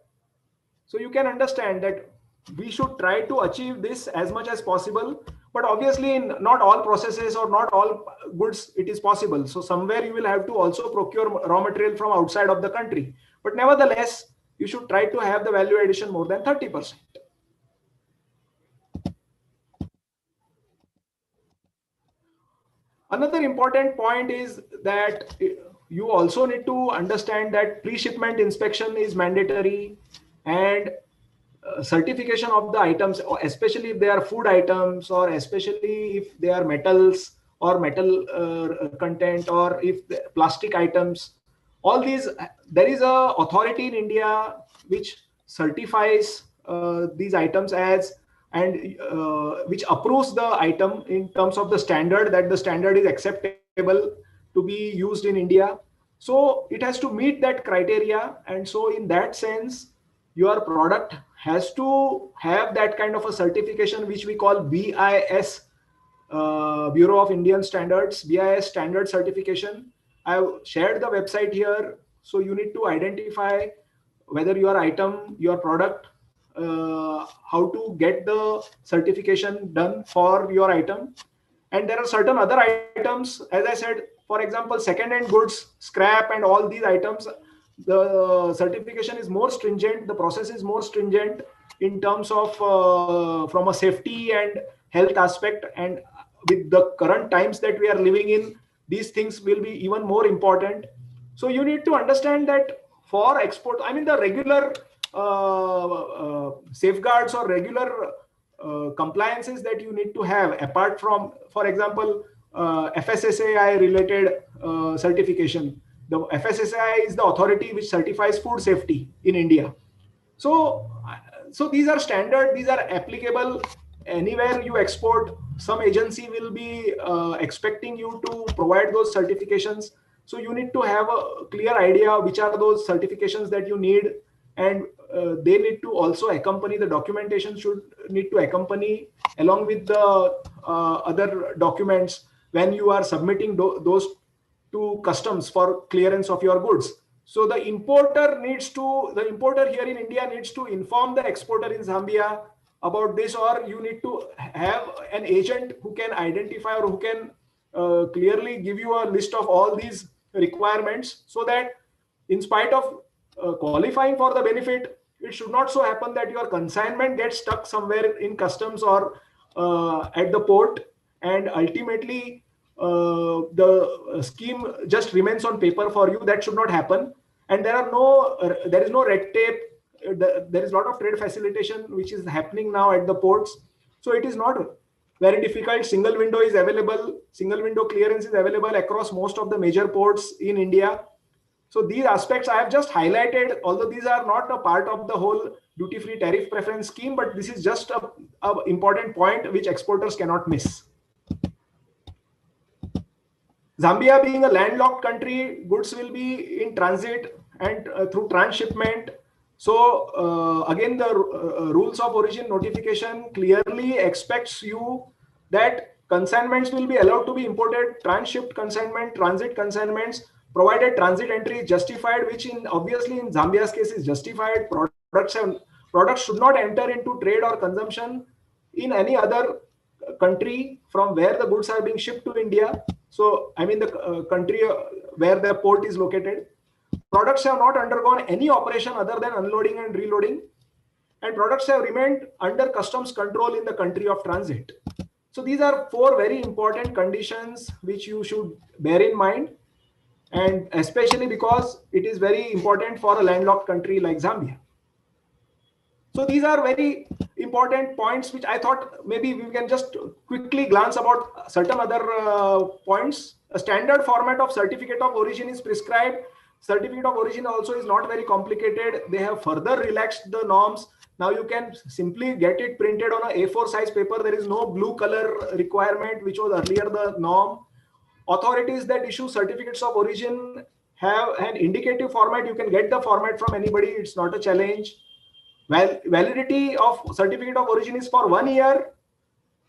Speaker 4: So you can understand that we should try to achieve this as much as possible. But obviously, in not all processes or not all goods, it is possible. So somewhere you will have to also procure raw material from outside of the country. But nevertheless, you should try to have the value addition more than 30%. Another important point is that you also need to understand that pre-shipment inspection is mandatory, and certification of the items, especially if they are food items, or especially if they are metals or metal content, or if plastic items, all these, there is a authority in India which certifies these items as, and which approves the item in terms of the standard, that the standard is acceptable to be used in India. So it has to meet that criteria. And so in that sense, your product has to have that kind of a certification, which we call BIS, Bureau of Indian Standards, BIS standard certification. I've shared the website here. So you need to identify whether your item, your product, how to get the certification done for your item. And there are certain other items, as I said, for example, second-hand goods, scrap, and all these items, the certification is more stringent, the process is more stringent in terms of from a safety and health aspect. And with the current times that we are living in, these things will be even more important. So you need to understand that for export, I mean, the regular safeguards or regular compliances that you need to have, apart from, for example, FSSAI related certification. The FSSAI is the authority which certifies food safety in India. So these are standard, these are applicable anywhere you export. Some agency will be expecting you to provide those certifications. So you need to have a clear idea which are those certifications that you need, and they need to also accompany, the documentation should need to accompany along with the other documents when you are submitting those to customs for clearance of your goods. So the importer here in India needs to inform the exporter in Zambia about this, or you need to have an agent who can identify or who can clearly give you a list of all these requirements, so that in spite of qualifying for the benefit, it should not so happen that your consignment gets stuck somewhere in customs or at the port, and ultimately the scheme just remains on paper for you. That should not happen. And there is no red tape. There is a lot of trade facilitation which is happening now at the ports. So it is not very difficult. Single window is available. Single window clearance is available across most of the major ports in India. So these aspects I have just highlighted, although these are not a part of the whole duty-free tariff preference scheme, but this is just a important point which exporters cannot miss. Zambia being a landlocked country, goods will be in transit and through transshipment. So again, the rules of origin notification clearly expects you that consignments will be allowed to be imported, transshipped consignment, transit consignments, provided transit entry is justified, which obviously in Zambia's case is justified. Products should not enter into trade or consumption in any other country from where the goods are being shipped to India. So I mean the country where the port is located. Products have not undergone any operation other than unloading and reloading, and products have remained under customs control in the country of transit. So these are 4 very important conditions which you should bear in mind, and especially because it is very important for a landlocked country like Zambia. So these are very important points which I thought maybe we can just quickly glance about certain other points. A standard format of certificate of origin is prescribed. Certificate of origin also is not very complicated. They have further relaxed the norms. Now you can simply get it printed on a A4 size paper. There is no blue color requirement, which was earlier the norm. Authorities that issue certificates of origin have an indicative format. You can get the format from anybody. It's not a challenge. Well, validity of certificate of origin is for 1 year,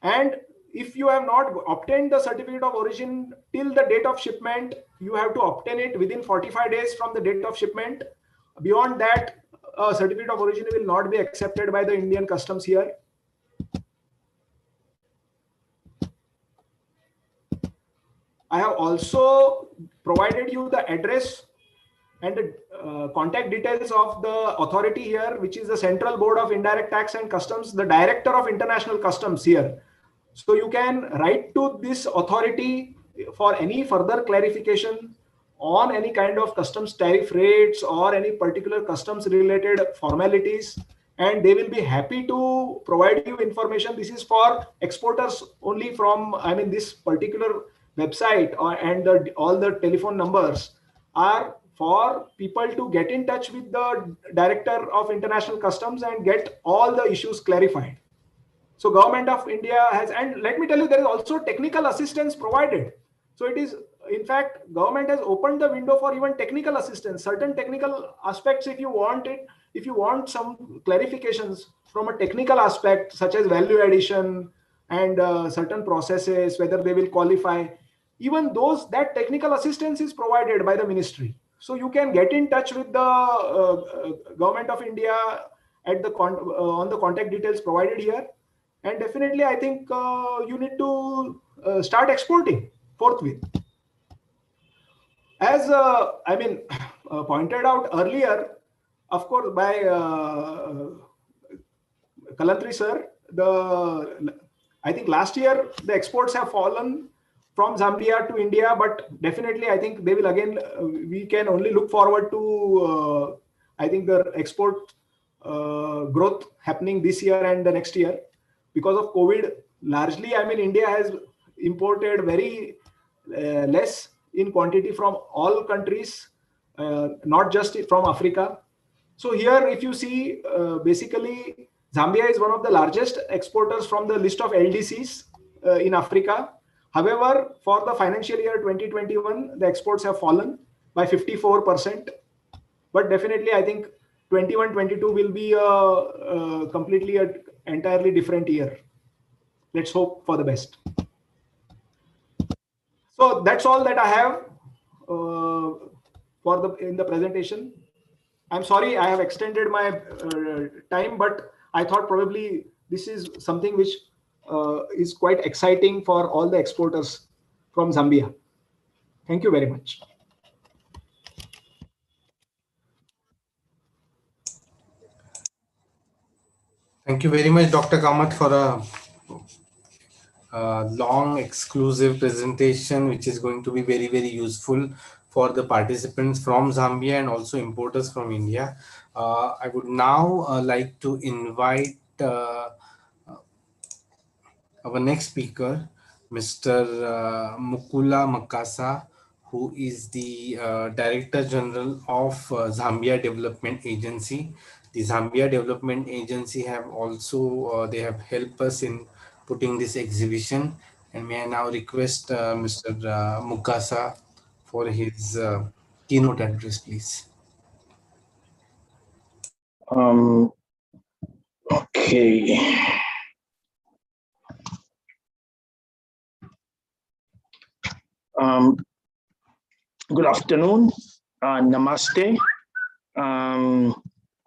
Speaker 4: and if you have not obtained the certificate of origin till the date of shipment, you have to obtain it within 45 days from the date of shipment. Beyond that, a certificate of origin will not be accepted by the Indian customs here. I have also provided you the address and the contact details of the authority here, which is the Central Board of Indirect Tax and Customs, the Director of International Customs here. So you can write to this authority for any further clarification on any kind of customs tariff rates or any particular customs related formalities, and they will be happy to provide you information. This is for exporters only from, I mean, this particular website and all the telephone numbers are for people to get in touch with the Director of International Customs and get all the issues clarified. So Government of India has, and let me tell you, there is also technical assistance provided. So it is, in fact, government has opened the window for even technical assistance, certain technical aspects. If you want it, if you want some clarifications from a technical aspect, such as value addition and certain processes, whether they will qualify, even those, that technical assistance is provided by the ministry. So you can get in touch with the Government of India at the on the contact details provided here. And definitely, I think you need to start exporting forthwith. As pointed out earlier, of course, by Kalantri sir, I think last year the exports have fallen from Zambia to India, but definitely I think they will again, we can only look forward to, I think the export growth happening this year and the next year. Because of COVID, largely, I mean, India has imported very less in quantity from all countries, not just from Africa. So here, if you see, basically, Zambia is one of the largest exporters from the list of LDCs in Africa. However, for the financial year 2021, the exports have fallen by 54%. But definitely, I think 21-22 will be a completely entirely different year. Let's hope for the best. So that's all that I have in the presentation. I'm sorry I have extended my time, but I thought probably this is something which is quite exciting for all the exporters from Zambia. Thank you very much.
Speaker 2: Thank you very much, Dr. Kamath, for a long exclusive presentation, which is going to be very, very useful for the participants from Zambia and also importers from India. I would now like to invite our next speaker, Mr. Mukula Makasa, who is the Director General of Zambia Development Agency. The Zambia Development Agency have also, they have helped us in putting this exhibition. And may I now request Mr. Mukasa for his keynote address, please.
Speaker 5: Okay. Good afternoon, namaste.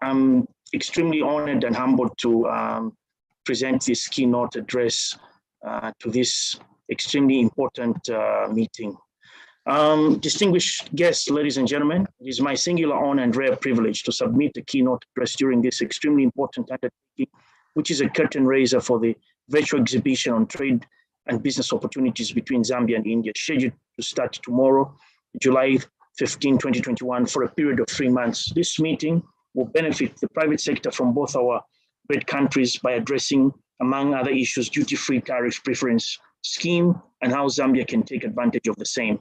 Speaker 5: I'm extremely honored and humbled to present this keynote address to this extremely important meeting. Distinguished guests, ladies and gentlemen, it is my singular honor and rare privilege to submit a keynote address during this extremely important undertaking, which is a curtain raiser for the virtual exhibition on trade and business opportunities between Zambia and India, scheduled to start tomorrow, July 15, 2021, for a period of 3 months. This meeting will benefit the private sector from both our great countries by addressing, among other issues, duty-free tariff preference scheme and how Zambia can take advantage of the same.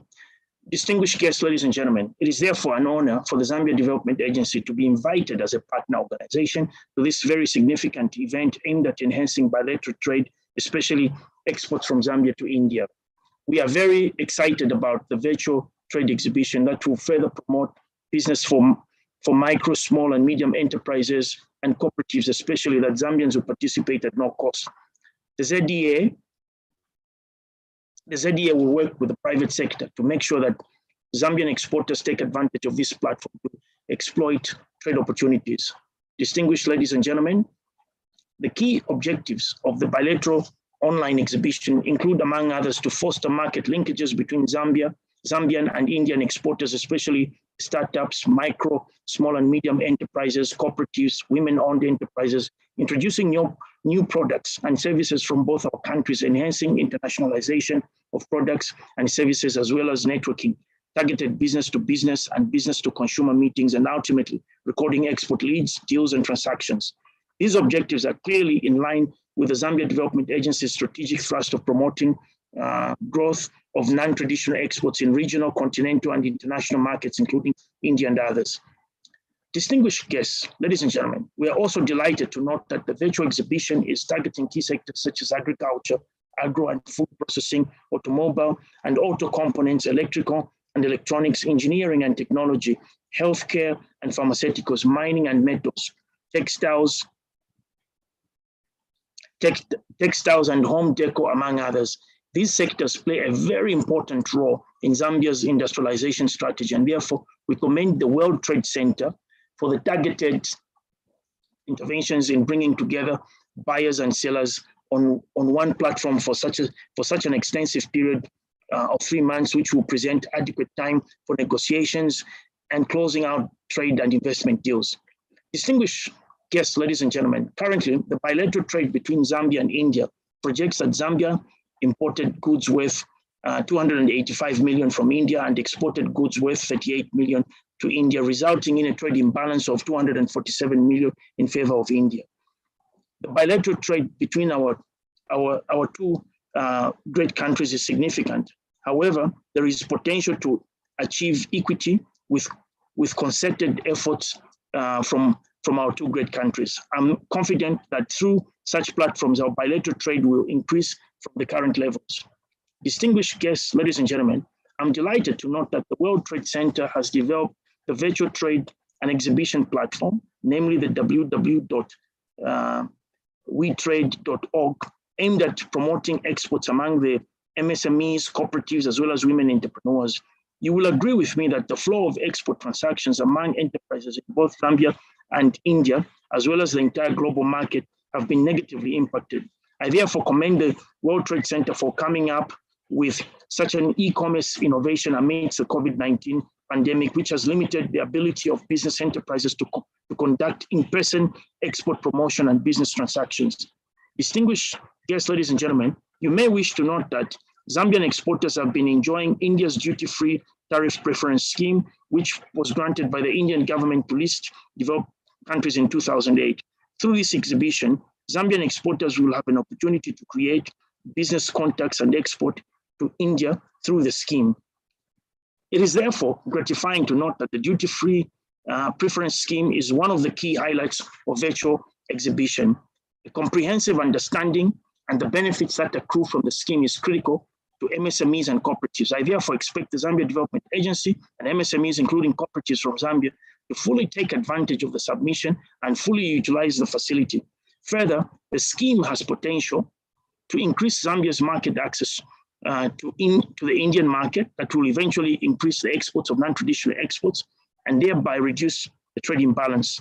Speaker 5: Distinguished guests, ladies and gentlemen, it is therefore an honor for the Zambia Development Agency to be invited as a partner organization to this very significant event aimed at enhancing bilateral trade, especially exports from Zambia to India. We are very excited about the virtual trade exhibition that will further promote business for micro, small, and medium enterprises and cooperatives, especially that Zambians will participate at no cost. The ZDA will work with the private sector to make sure that Zambian exporters take advantage of this platform to exploit trade opportunities. Distinguished ladies and gentlemen, the key objectives of the bilateral online exhibition include, among others, to foster market linkages between Zambian and Indian exporters, especially startups, micro, small and medium enterprises, cooperatives, women-owned enterprises, introducing new products and services from both our countries, enhancing internationalization of products and services, as well as networking, targeted business-to-business and business-to-consumer meetings, and ultimately recording export leads, deals, and transactions. These objectives are clearly in line with the Zambia Development Agency's strategic thrust of promoting growth of non-traditional exports in regional, continental, and international markets, including India and others. Distinguished guests, ladies and gentlemen, we are also delighted to note that the virtual exhibition is targeting key sectors such as agriculture, agro and food processing, automobile and auto components, electrical and electronics, engineering and technology, healthcare and pharmaceuticals, mining and metals, textiles and home decor, among others. These sectors play a very important role in Zambia's industrialization strategy, and therefore we commend the World Trade Center for the targeted interventions in bringing together buyers and sellers on one platform for such an extensive period of 3 months, which will present adequate time for negotiations and closing out trade and investment deals. Distinguished guests, ladies and gentlemen, currently the bilateral trade between Zambia and India projects that Zambia imported goods worth 285 million from India and exported goods worth 38 million to India, resulting in a trade imbalance of 247 million in favor of India. The bilateral trade between our two great countries is significant. However, there is potential to achieve equity with concerted efforts from our two great countries. I'm confident that through such platforms, our bilateral trade will increase from the current levels. Distinguished guests, ladies and gentlemen, I'm delighted to note that the World Trade Center has developed the virtual trade and exhibition platform, namely the www.wetrade.org, aimed at promoting exports among the MSMEs, cooperatives, as well as women entrepreneurs. You will agree with me that the flow of export transactions among enterprises in both Zambia and India, as well as the entire global market, have been negatively impacted. I therefore commend the World Trade Center for coming up with such an e-commerce innovation amidst the COVID-19 pandemic, which has limited the ability of business enterprises to conduct in-person export promotion and business transactions. Distinguished guests, ladies and gentlemen, you may wish to note that Zambian exporters have been enjoying India's Duty Free Tariff Preference scheme, which was granted by the Indian government to list developed countries in 2008. Through this exhibition, Zambian exporters will have an opportunity to create business contacts and export to India through the scheme. It is therefore gratifying to note that the Duty Free Preference scheme is one of the key highlights of virtual exhibition. A comprehensive understanding and the benefits that accrue from the scheme is critical to MSMEs and cooperatives. I therefore expect the Zambia Development Agency and MSMEs, including cooperatives from Zambia, to fully take advantage of the submission and fully utilize the facility. Further, the scheme has potential to increase Zambia's market access to the Indian market that will eventually increase the exports of non-traditional exports and thereby reduce the trade imbalance.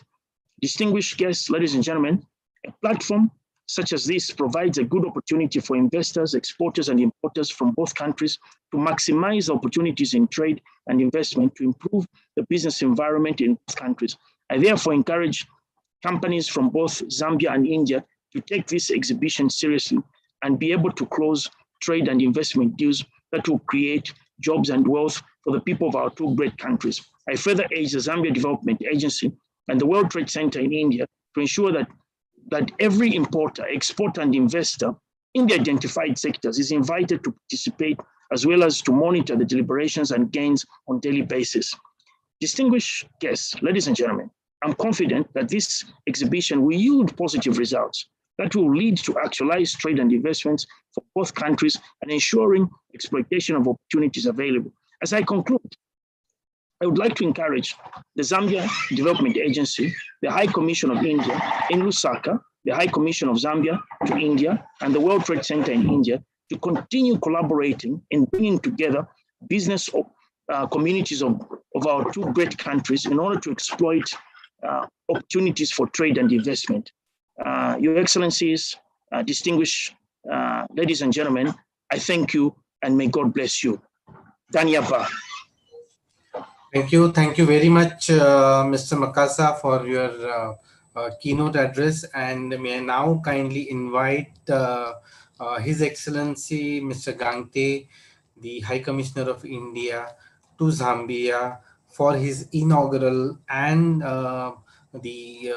Speaker 5: Distinguished guests, ladies and gentlemen, a platform such as this provides a good opportunity for investors, exporters, and importers from both countries to maximize opportunities in trade and investment to improve the business environment in both countries. I therefore encourage companies from both Zambia and India to take this exhibition seriously and be able to close trade and investment deals that will create jobs and wealth for the people of our two great countries. I further urge the Zambia Development Agency and the World Trade Center in India to ensure that every importer, exporter, and investor in the identified sectors is invited to participate as well as to monitor the deliberations and gains on a daily basis. Distinguished guests, ladies and gentlemen, I'm confident that this exhibition will yield positive results that will lead to actualized trade and investments for both countries and ensuring exploitation of opportunities available. As I conclude, I would like to encourage the Zambia Development Agency, the High Commission of India in Lusaka, the High Commission of Zambia to India, and the World Trade Center in India to continue collaborating in bringing together business communities of our two great countries in order to exploit opportunities for trade and investment. Your Excellencies, distinguished ladies and gentlemen, I thank you and may God bless you. Danyaba.
Speaker 2: Thank you very much, Mr. Makasa, for your keynote address. And may I now kindly invite His Excellency Mr. Gangte, the High Commissioner of India to Zambia for his inaugural and the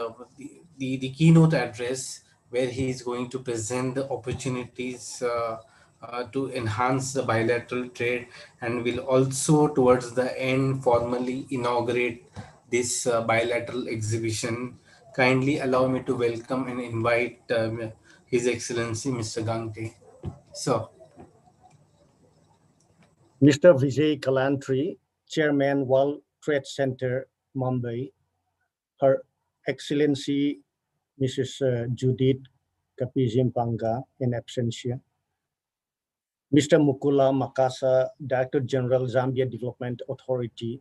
Speaker 2: keynote address, where he is going to present the opportunities to enhance the bilateral trade, and will also towards the end formally inaugurate this bilateral exhibition. Kindly allow me to welcome and invite His Excellency Mr. Gangte. So,
Speaker 6: Mr. Vijay Kalantri, Chairman, World Trade Center, Mumbai, Her Excellency Mrs. Judith Kapizimpanga in absentia, Mr. Mukula Makasa, Director General, Zambia Development Authority,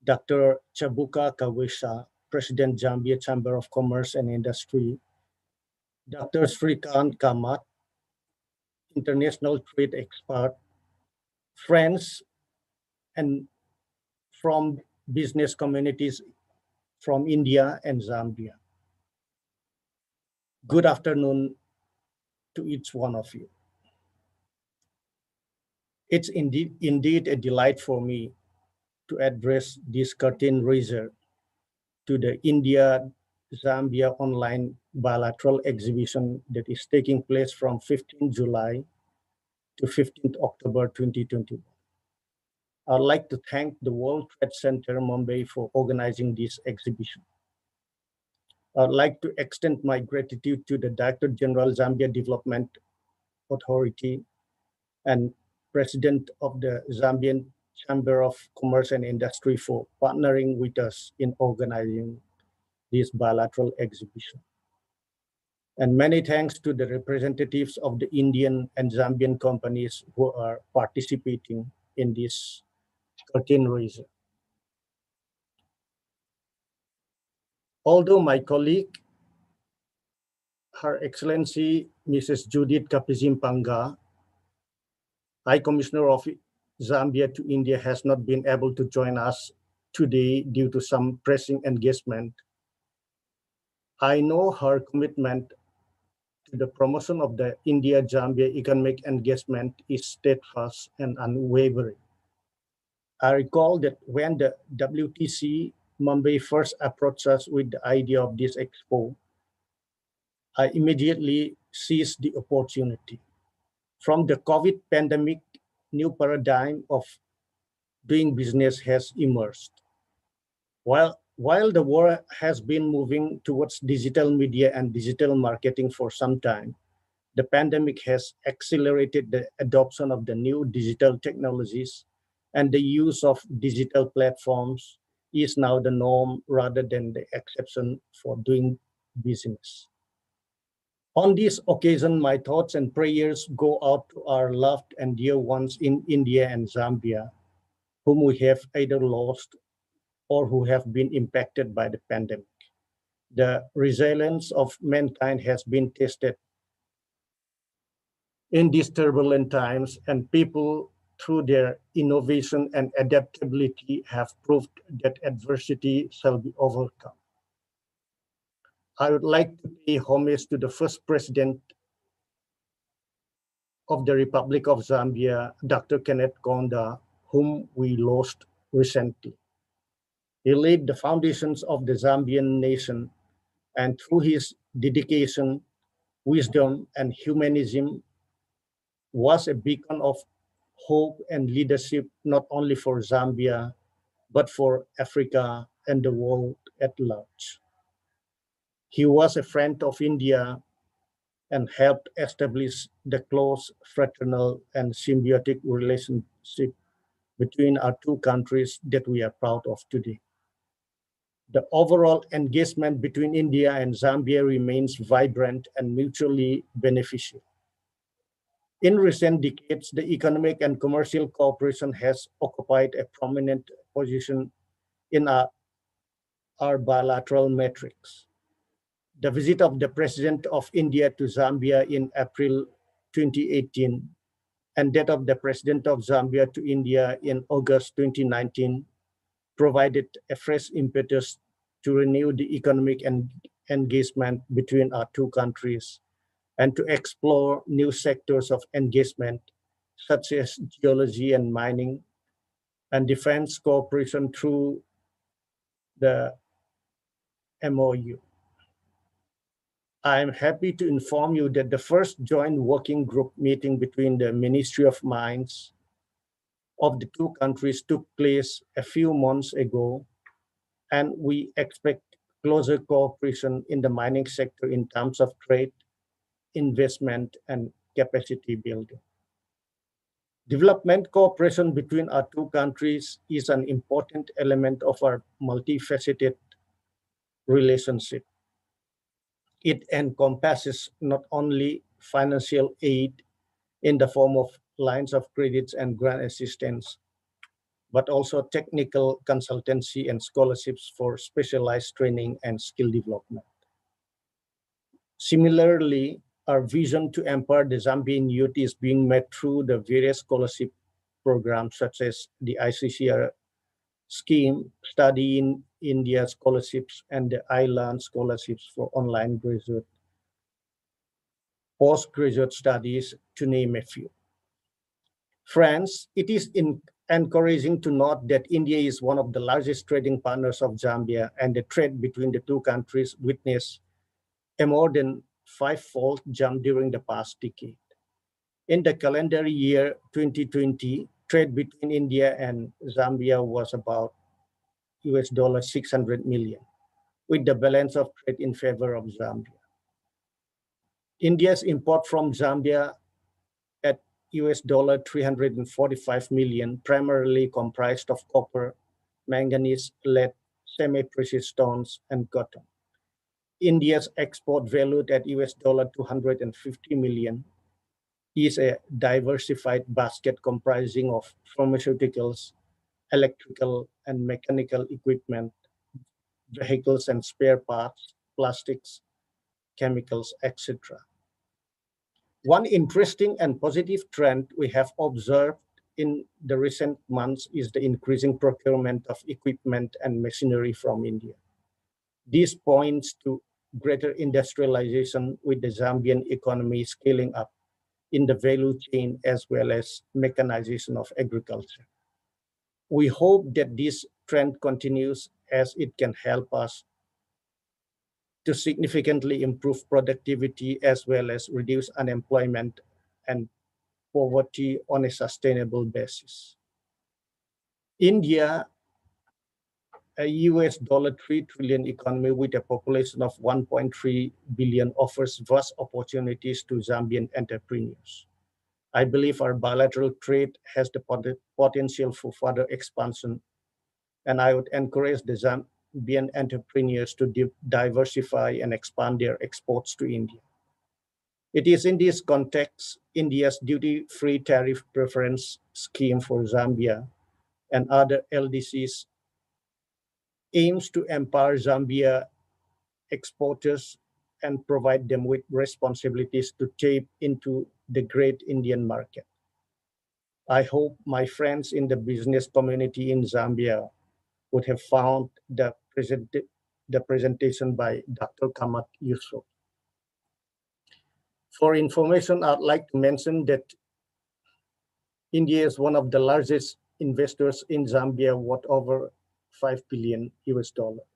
Speaker 6: Dr. Chabuka Kawisa, President Zambia Chamber of Commerce and Industry, Dr. Srikant Kamat, international trade expert, friends and from business communities from India and Zambia. Good afternoon to each one of you. It's indeed a delight for me to address this curtain raiser to the India-Zambia online bilateral exhibition that is taking place from 15 July to 15th October 2021. I'd like to thank the World Trade Center Mumbai for organizing this exhibition. I'd like to extend my gratitude to the Director General Zambia Development Authority and President of the Zambian Chamber of Commerce and Industry for partnering with us in organizing this bilateral exhibition. And many thanks to the representatives of the Indian and Zambian companies who are participating in this curtain raiser. Although my colleague, Her Excellency Mrs. Judith Kapizimpanga, High Commissioner of Zambia to India, has not been able to join us today due to some pressing engagement, I know her commitment to the promotion of the India-Zambia economic engagement is steadfast and unwavering. I recall that when the WTC Mumbai first approached us with the idea of this expo, I immediately seized the opportunity. From the COVID pandemic, new paradigm of doing business has emerged. While the world has been moving towards digital media and digital marketing for some time, the pandemic has accelerated the adoption of the new digital technologies, and the use of digital platforms is now the norm rather than the exception for doing business. On this occasion, my thoughts and prayers go out to our loved and dear ones in India and Zambia, whom we have either lost or who have been impacted by the pandemic. The resilience of mankind has been tested in these turbulent times, and people, through their innovation and adaptability, have proved that adversity shall be overcome. I would like to pay homage to the first president of the Republic of Zambia, Dr. Kenneth Kaunda, whom we lost recently. He laid the foundations of the Zambian nation, and through his dedication, wisdom, and humanism, was a beacon of hope and leadership, not only for Zambia, but for Africa and the world at large. He was a friend of India and helped establish the close fraternal and symbiotic relationship between our two countries that we are proud of today. The overall engagement between India and Zambia remains vibrant and mutually beneficial. In recent decades, the economic and commercial cooperation has occupied a prominent position in our bilateral metrics. The visit of the President of India to Zambia in April 2018 and that of the President of Zambia to India in August 2019 provided a fresh impetus to renew the economic engagement between our two countries and to explore new sectors of engagement, such as geology and mining, and defense cooperation through the MOU. I am happy to inform you that the first joint working group meeting between the Ministry of Mines of the two countries took place a few months ago, and we expect closer cooperation in the mining sector in terms of trade, investment, and capacity building. Development cooperation between our two countries is an important element of our multifaceted relationship. It encompasses not only financial aid in the form of lines of credits and grant assistance, but also technical consultancy and scholarships for specialized training and skill development. Similarly, our vision to empower the Zambian youth is being met through the various scholarship programs such as the ICCR scheme, Study in India scholarships, and the I-Learn scholarships for online graduate, postgraduate studies, to name a few. Friends, it is encouraging to note that India is one of the largest trading partners of Zambia, and the trade between the two countries witnessed a more than five-fold jump during the past decade. In the calendar year 2020, trade between India and Zambia was about US $600 million, with the balance of trade in favor of Zambia. India's import from Zambia at US $345 million, primarily comprised of copper, manganese, lead, semi-precious stones, and cotton. India's export valued at US $250 million is a diversified basket comprising of pharmaceuticals, electrical and mechanical equipment, vehicles and spare parts, plastics, chemicals, etc. One interesting and positive trend we have observed in the recent months is the increasing procurement of equipment and machinery from India. This points to greater industrialization, with the Zambian economy scaling up in the value chain as well as mechanization of agriculture. We hope that this trend continues, as it can help us to significantly improve productivity as well as reduce unemployment and poverty on a sustainable basis. India, a US $3 trillion economy with a population of 1.3 billion, offers vast opportunities to Zambian entrepreneurs. I believe our bilateral trade has the potential for further expansion, and I would encourage the Zambian entrepreneurs to diversify and expand their exports to India. It is in this context, India's Duty Free Tariff Preference scheme for Zambia and other LDCs aims to empower Zambia exporters and provide them with responsibilities to tap into the great Indian market. I hope my friends in the business community in Zambia would have found the presentation by Dr. Kamat useful. For information, I'd like to mention that India is one of the largest investors in Zambia, worth over $5 billion US.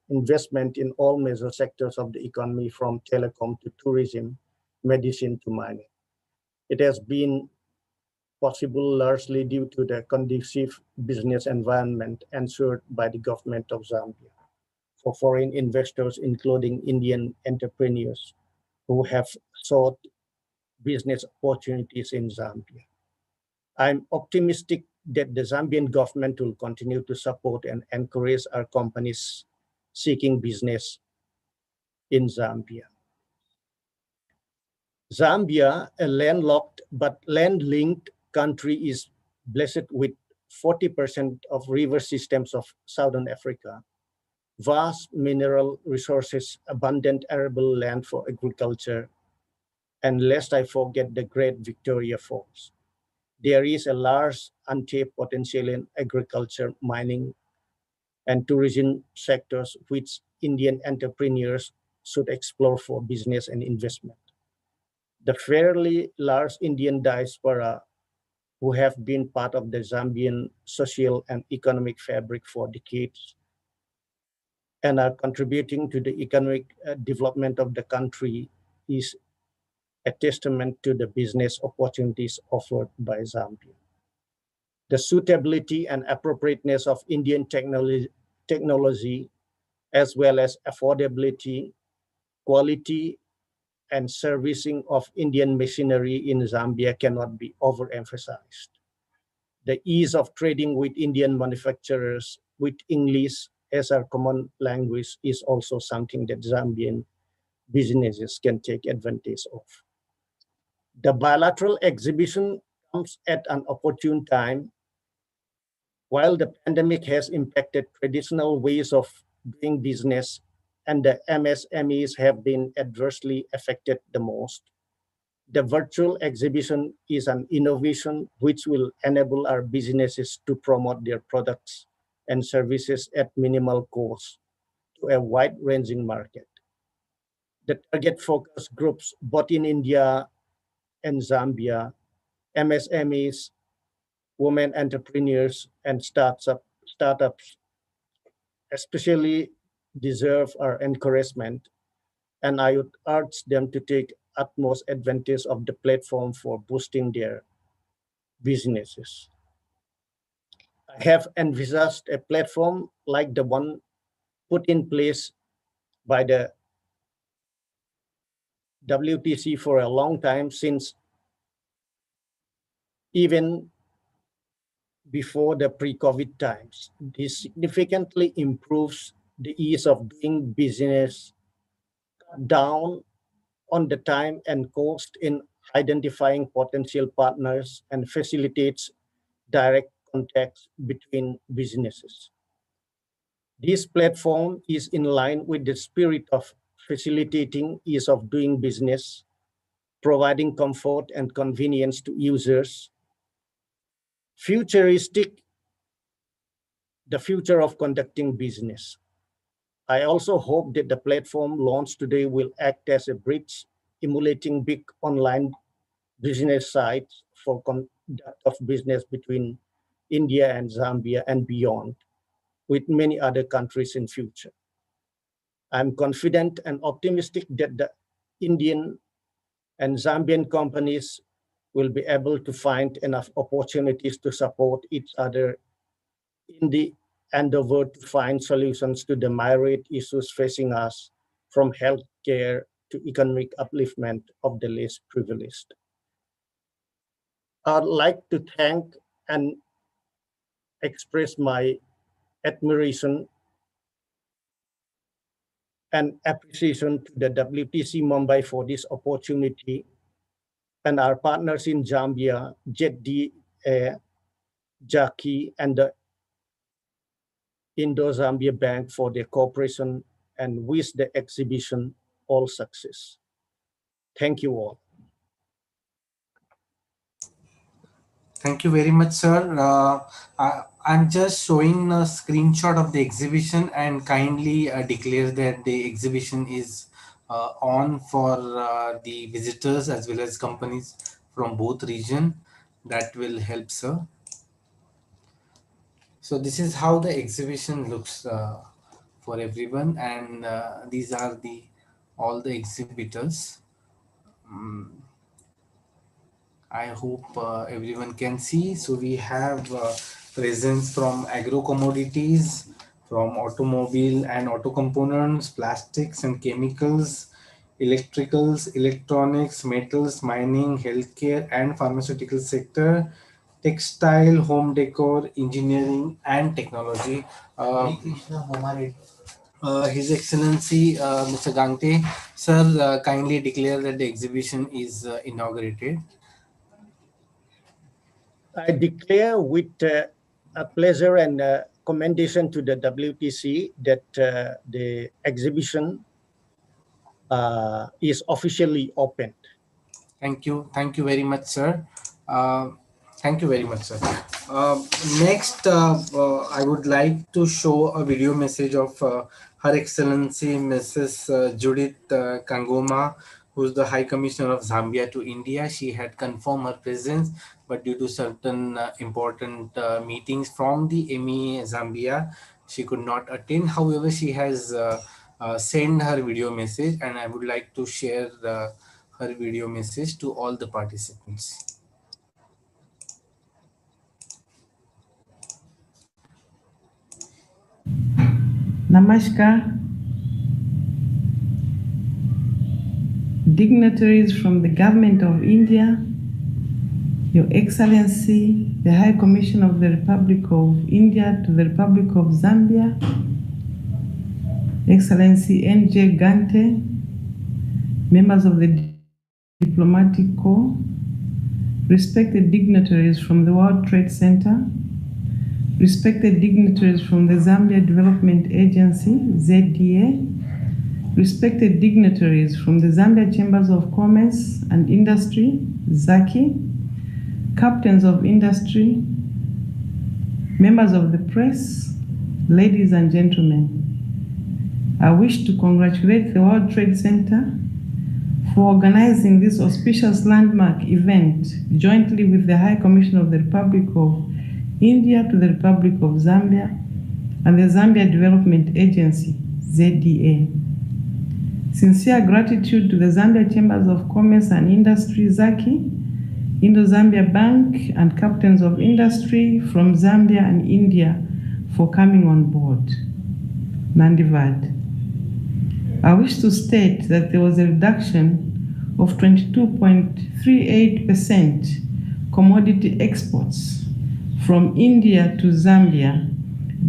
Speaker 6: Investment in all major sectors of the economy, from telecom to tourism, medicine to mining. It has been possible largely due to the conducive business environment ensured by the government of Zambia for foreign investors, including Indian entrepreneurs who have sought business opportunities in Zambia. I'm optimistic that the Zambian government will continue to support and encourage our companies seeking business in Zambia. Zambia, a landlocked but land-linked country, is blessed with 40% of river systems of Southern Africa, vast mineral resources, abundant arable land for agriculture, and lest I forget the Great Victoria Falls. There is a large untapped potential in agriculture, mining, and tourism sectors, which Indian entrepreneurs should explore for business and investment. The fairly large Indian diaspora, who have been part of the Zambian social and economic fabric for decades and are contributing to the economic development of the country, is a testament to the business opportunities offered by Zambia. The suitability and appropriateness of Indian technology, as well as affordability, quality, and servicing of Indian machinery in Zambia cannot be overemphasized. The ease of trading with Indian manufacturers with English as our common language is also something that Zambian businesses can take advantage of. The bilateral exhibition comes at an opportune time, While the pandemic has impacted traditional ways of doing business and the MSMEs have been adversely affected the most, the virtual exhibition is an innovation which will enable our businesses to promote their products and services at minimal cost to a wide-ranging market. The target focus groups, both in India and Zambia, MSMEs, women entrepreneurs, and startups especially deserve our encouragement, and I would urge them to take utmost advantage of the platform for boosting their businesses. I have envisaged a platform like the one put in place by the WTC for a long time, since even before the pre-COVID times. This significantly improves the ease of doing business, down on the time and cost in identifying potential partners, and facilitates direct contacts between businesses. This platform is in line with the spirit of facilitating ease of doing business, providing comfort and convenience to users, futuristic, the future of conducting business. I also hope that the platform launched today will act as a bridge, emulating big online business sites for conduct of business between India and Zambia and beyond, with many other countries in future. I'm confident and optimistic that the Indian and Zambian companies will be able to find enough opportunities to support each other in the endeavor to find solutions to the myriad issues facing us, from healthcare to economic upliftment of the less privileged. I'd like to thank and express my admiration and appreciation to the WTC Mumbai for this opportunity, and our partners in Zambia, JD, Jaki, and the Indo-Zambia Bank for their cooperation, and wish the exhibition all success. Thank you all.
Speaker 2: Thank you very much, sir. I'm just showing a screenshot of the exhibition, and kindly declare that the exhibition is on for the visitors as well as companies from both region. That will help, sir. So this is how the exhibition looks for everyone, and these are all the exhibitors. I hope everyone can see. So we have presence from agro commodities, from automobile and auto components, plastics and chemicals, electricals, electronics, metals, mining, healthcare and pharmaceutical sector, textile, home decor, engineering and technology. His Excellency Mr. Gangte, sir, kindly declare that the exhibition is inaugurated.
Speaker 6: I declare with a pleasure and commendation to the WTC that the exhibition is officially opened.
Speaker 2: Thank you. Thank you very much, sir. Thank you very much, sir. Next, I would like to show a video message of Her Excellency Mrs. Judith Kangoma, who's the High Commissioner of Zambia to India. She had confirmed her presence, but due to certain important meetings from the ME Zambia, she could not attend. However, she has sent her video message, and I would like to share her video message to all the participants.
Speaker 7: Namaskar. Dignitaries from the Government of India, Your Excellency, the High Commission of the Republic of India to the Republic of Zambia, Excellency N.J. Gante, members of the Diplomatic Corps, respected dignitaries from the World Trade Center, respected dignitaries from the Zambia Development Agency, ZDA, respected dignitaries from the Zambia Chambers of Commerce and Industry, ZACI, captains of industry, members of the press, ladies and gentlemen, I wish to congratulate the World Trade Center for organizing this auspicious landmark event jointly with the High Commission of the Republic of India to the Republic of Zambia and the Zambia Development Agency, ZDA. Sincere gratitude to the Zambia Chambers of Commerce and Industry, ZACI, Indo-Zambia Bank, and captains of industry from Zambia and India for coming on board. Nandivad. I wish to state that there was a reduction of 22.38% commodity exports from India to Zambia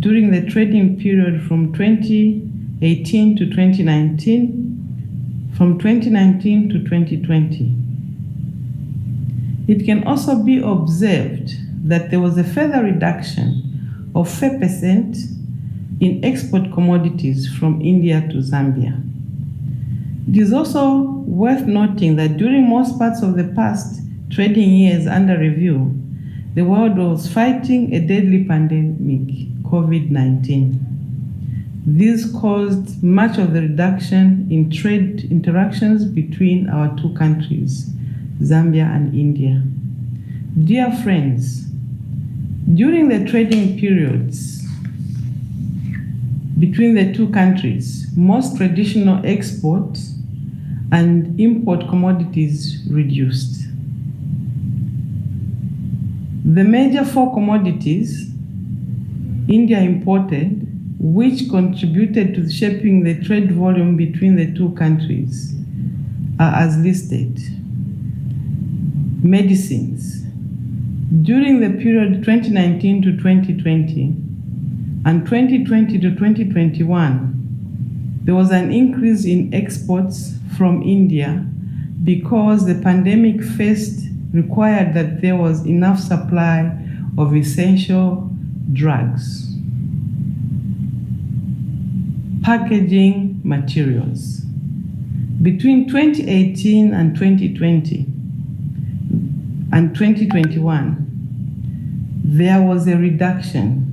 Speaker 7: during the trading period from 2018 to 2019, from 2019 to 2020. It can also be observed that there was a further reduction of 4% in export commodities from India to Zambia. It is also worth noting that during most parts of the past trading years under review, the world was fighting a deadly pandemic, COVID-19. This caused much of the reduction in trade interactions between our two countries, Zambia and India. Dear friends, during the trading periods between the two countries, most traditional export and import commodities reduced. The major four commodities India imported, which contributed to shaping the trade volume between the two countries, are as listed. Medicines. During the period 2019 to 2020 and 2020 to 2021, there was an increase in exports from India because the pandemic first required that there was enough supply of essential drugs. Packaging materials. Between 2018 and 2020 and 2021, there was a reduction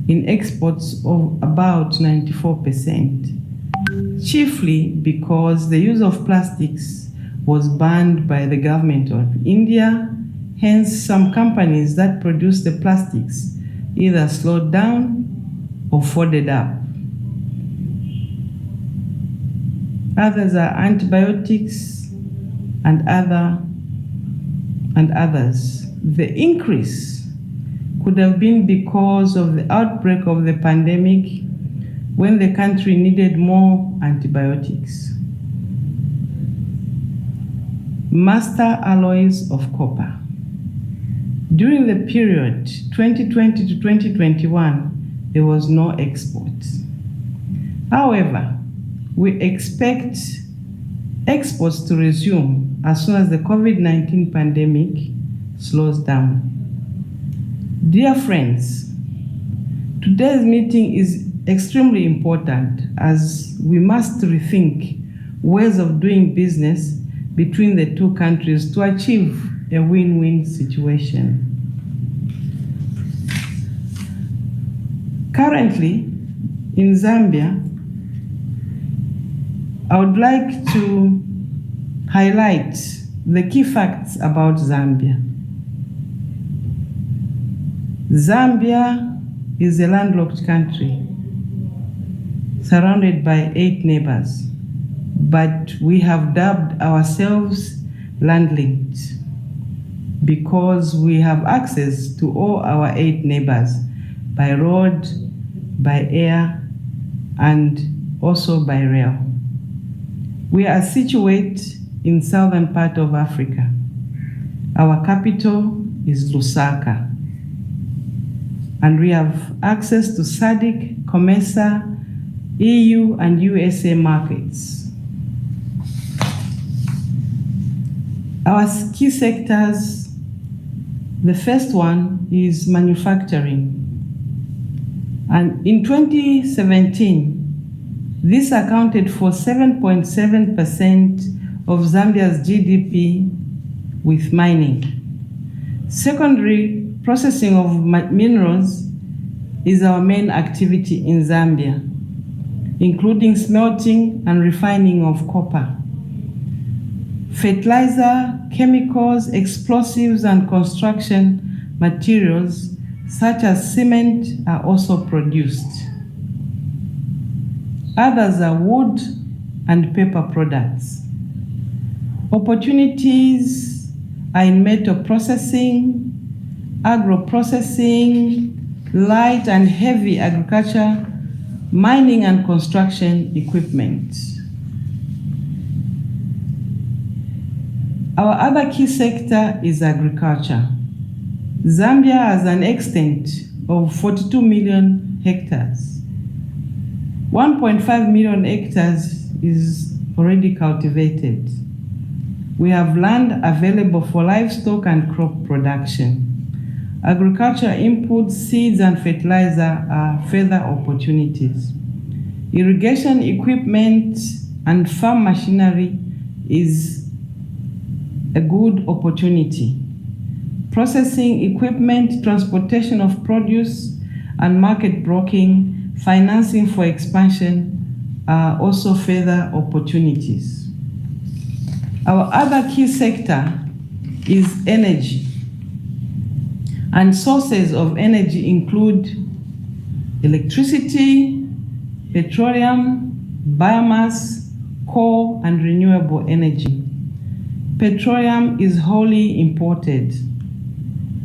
Speaker 7: in exports of about 94%, chiefly because the use of plastics was banned by the government of India. Hence, some companies that produce the plastics either slowed down or folded up. Others are antibiotics and others. The increase could have been because of the outbreak of the pandemic when the country needed more antibiotics. Master alloys of copper. During the period 2020 to 2021, there was no export. However, we expect exports to resume as soon as the COVID-19 pandemic slows down. Dear friends, today's meeting is extremely important as we must rethink ways of doing business between the two countries to achieve a win-win situation. Currently, in Zambia, I would like to highlight the key facts about Zambia. Zambia is a landlocked country surrounded by 8 neighbors, but we have dubbed ourselves landlinked because we have access to all our 8 neighbors by road, by air, and also by rail. We are situated in southern part of Africa. Our capital is Lusaka, and we have access to SADC, COMESA, EU, and USA markets. Our key sectors, the first one is manufacturing. And in 2017, this accounted for 7.7% of Zambia's GDP with mining. Secondary processing of minerals is our main activity in Zambia, including smelting and refining of copper. Fertilizer, chemicals, explosives, and construction materials such as cement are also produced. Others are wood and paper products. Opportunities are in metal processing, agro-processing, light and heavy agriculture, mining and construction equipment. Our other key sector is agriculture. Zambia has an extent of 42 million hectares. 1.5 million hectares is already cultivated. We have land available for livestock and crop production. Agriculture inputs, seeds, and fertilizer are further opportunities. Irrigation equipment and farm machinery is a good opportunity. Processing equipment, transportation of produce, and market broking, financing for expansion are also further opportunities. Our other key sector is energy. And sources of energy include electricity, petroleum, biomass, coal, and renewable energy. Petroleum is wholly imported.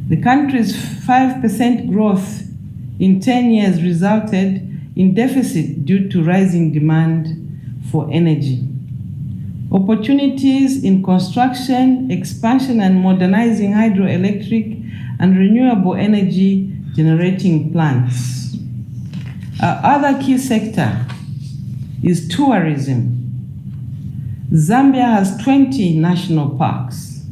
Speaker 7: The country's 5% growth in 10 years resulted in deficit due to rising demand for energy. Opportunities in construction, expansion, and modernizing hydroelectric and renewable energy generating plants. Our other key sector is tourism. Zambia has 20 national parks.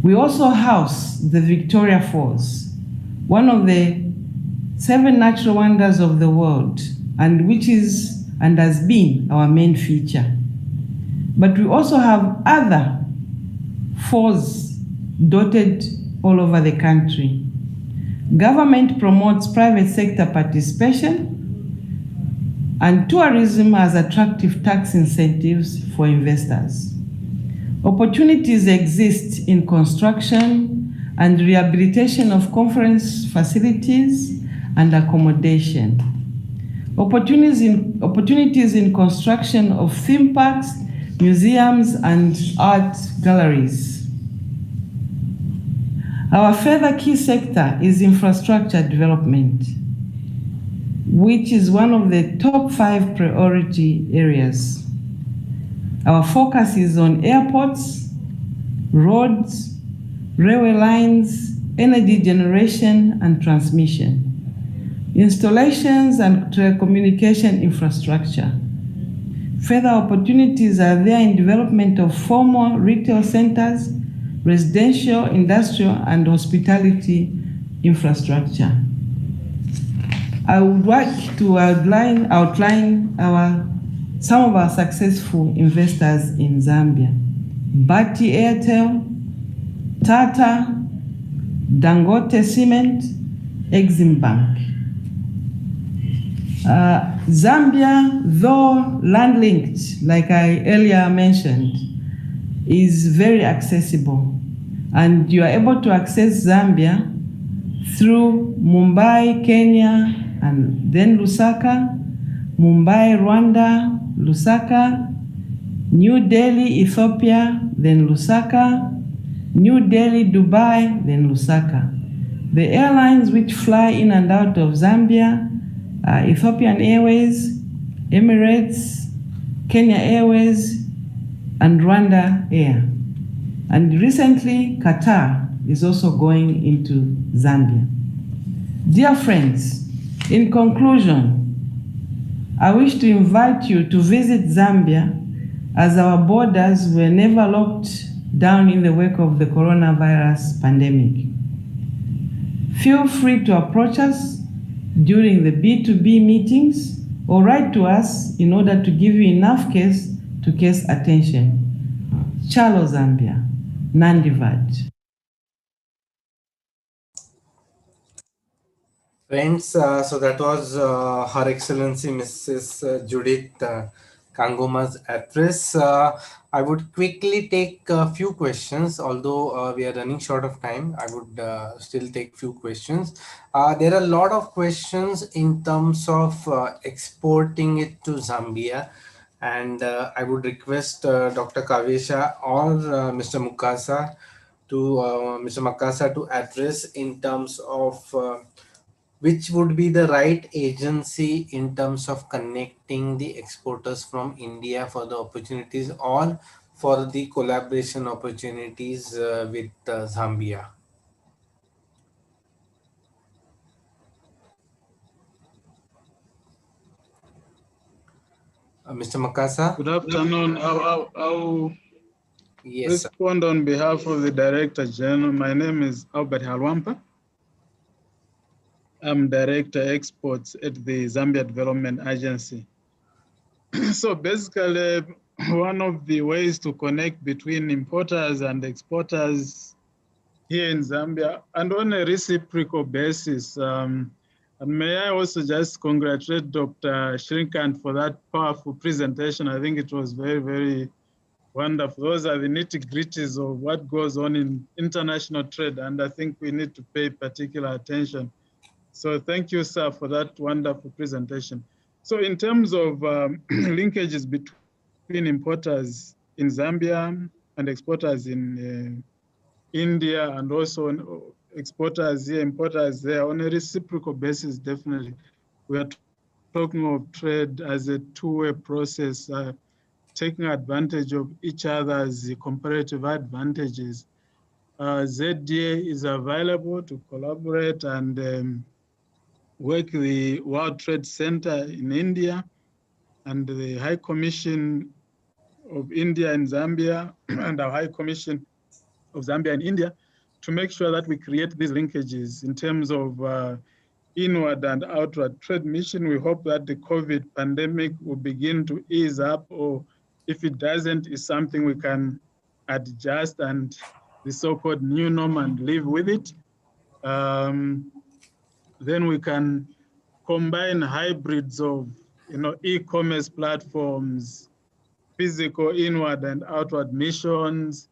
Speaker 7: We also house the Victoria Falls, one of the 7 natural wonders of the world, and which is and has been our main feature. But we also have other falls dotted all over the country. Government promotes private sector participation, and tourism has attractive tax incentives for investors. Opportunities exist in construction and rehabilitation of conference facilities and accommodation. Opportunities in construction of theme parks, museums, and art galleries. Our further key sector is infrastructure development, which is one of the top 5 priority areas. Our focus is on airports, roads, railway lines, energy generation and transmission, installations and telecommunication infrastructure. Further opportunities are there in development of formal retail centers, residential, industrial, and hospitality infrastructure. I would like to outline some of our successful investors in Zambia. Bati Airtel, Tata, Dangote Cement, Exim Bank. Zambia, though land-linked, like I earlier mentioned, is very accessible. And you are able to access Zambia through Mumbai, Kenya, and then Lusaka, Mumbai, Rwanda, Lusaka, New Delhi, Ethiopia, then Lusaka, New Delhi, Dubai, then Lusaka. The airlines which fly in and out of Zambia are Ethiopian Airways, Emirates, Kenya Airways, and Rwanda Air. And recently, Qatar is also going into Zambia. Dear friends, in conclusion, I wish to invite you to visit Zambia, as our borders were never locked down in the wake of the coronavirus pandemic. Feel free to approach us during the B2B meetings, or write to us in order to give you enough case attention. Chalo Zambia, Nandivat.
Speaker 2: Friends, so that was Her Excellency Mrs. Judith Kangoma's address. I would quickly take a few questions, although we are running short of time. I would still take few questions. There are a lot of questions in terms of exporting it to Zambia, and I would request Dr. Kavesha or Mr. Mukasa to address in terms of which would be the right agency in terms of connecting the exporters from India for the opportunities or for the collaboration opportunities with Zambia? Mr. Makasa?
Speaker 8: Good afternoon. I'll
Speaker 2: Yes, sir.
Speaker 8: respond on behalf of the Director General. My name is Albert Halwampa. I'm Director Exports at the Zambia Development Agency. So basically, one of the ways to connect between importers and exporters here in Zambia and on a reciprocal basis. And may I also just congratulate Dr. Shrinkant for that powerful presentation. I think it was very, very wonderful. Those are the nitty-gritties of what goes on in international trade, and I think we need to pay particular attention. So thank you, sir, for that wonderful presentation. So in terms of linkages between importers in Zambia and exporters in India, and also exporters here, importers there, on a reciprocal basis, definitely. We are talking of trade as a two-way process, taking advantage of each other's comparative advantages. ZDA is available to collaborate and work the World Trade Center in India and the High Commission of India and Zambia and our High Commission of Zambia and India to make sure that we create these linkages in terms of inward and outward trade mission. We hope that the COVID pandemic will begin to ease up, or if it doesn't, it's something we can adjust and the so-called new norm and live with it. Then we can combine hybrids of e-commerce platforms, physical inward and outward missions,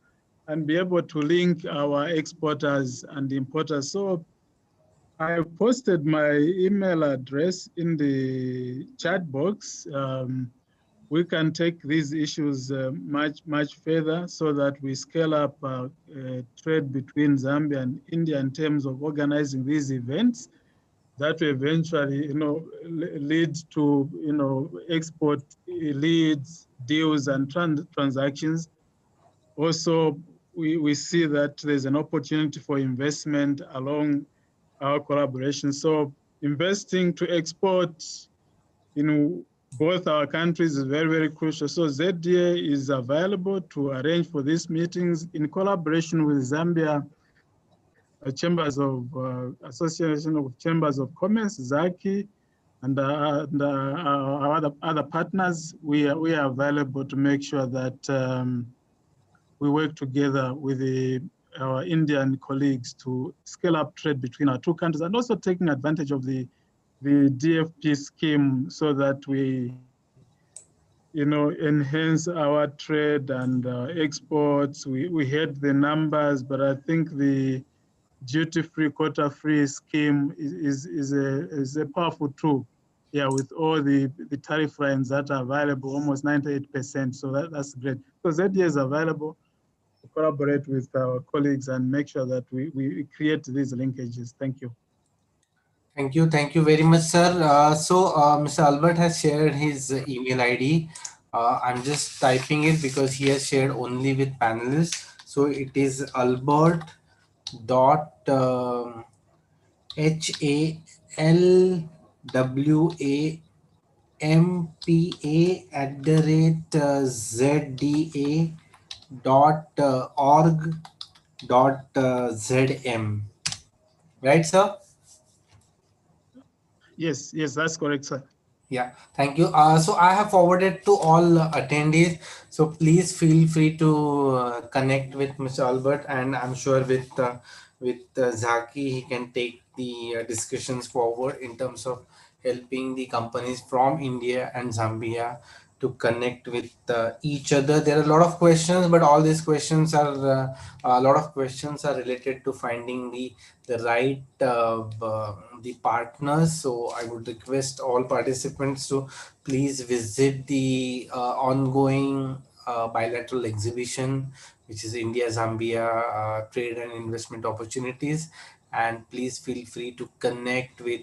Speaker 8: and be able to link our exporters and importers. So I posted my email address in the chat box. We can take these issues much further so that we scale up trade between Zambia and India in terms of organizing these events that will eventually lead to export leads, deals, and transactions. Also, we see that there's an opportunity for investment along our collaboration. So investing to export in both our countries is very, very crucial. So ZDA is available to arrange for these meetings in collaboration with Zambia Chambers of Association of Chambers of Commerce, ZACI, and our other partners. We are available to make sure that we work together with our Indian colleagues to scale up trade between our two countries, and also taking advantage of the DFP scheme so that we enhance our trade and exports. We heard the numbers, but I think the Duty Free Quota-Free scheme is a powerful tool. Yeah, with all the tariff lines that are available, almost 98%. So that's great. So ZDA is available to collaborate with our colleagues and make sure that we create these linkages. Thank you.
Speaker 2: Thank you very much, sir. Mr. Albert has shared his email ID. I'm just typing it because he has shared only with panelists. So it is Albert dot HALWAMPA@zda.org.zm. Right, sir?
Speaker 8: Yes, that's correct, sir.
Speaker 2: Yeah, thank you. So I have forwarded to all attendees. So please feel free to connect with Mr. Albert, and I'm sure with Zaki, he can take the discussions forward in terms of helping the companies from India and Zambia to connect with each other. There are a lot of questions, but all these questions are a lot of questions are related to finding the right the partners. So I would request all participants to please visit the ongoing bilateral exhibition, which is India Zambia trade and investment opportunities. And please feel free to connect with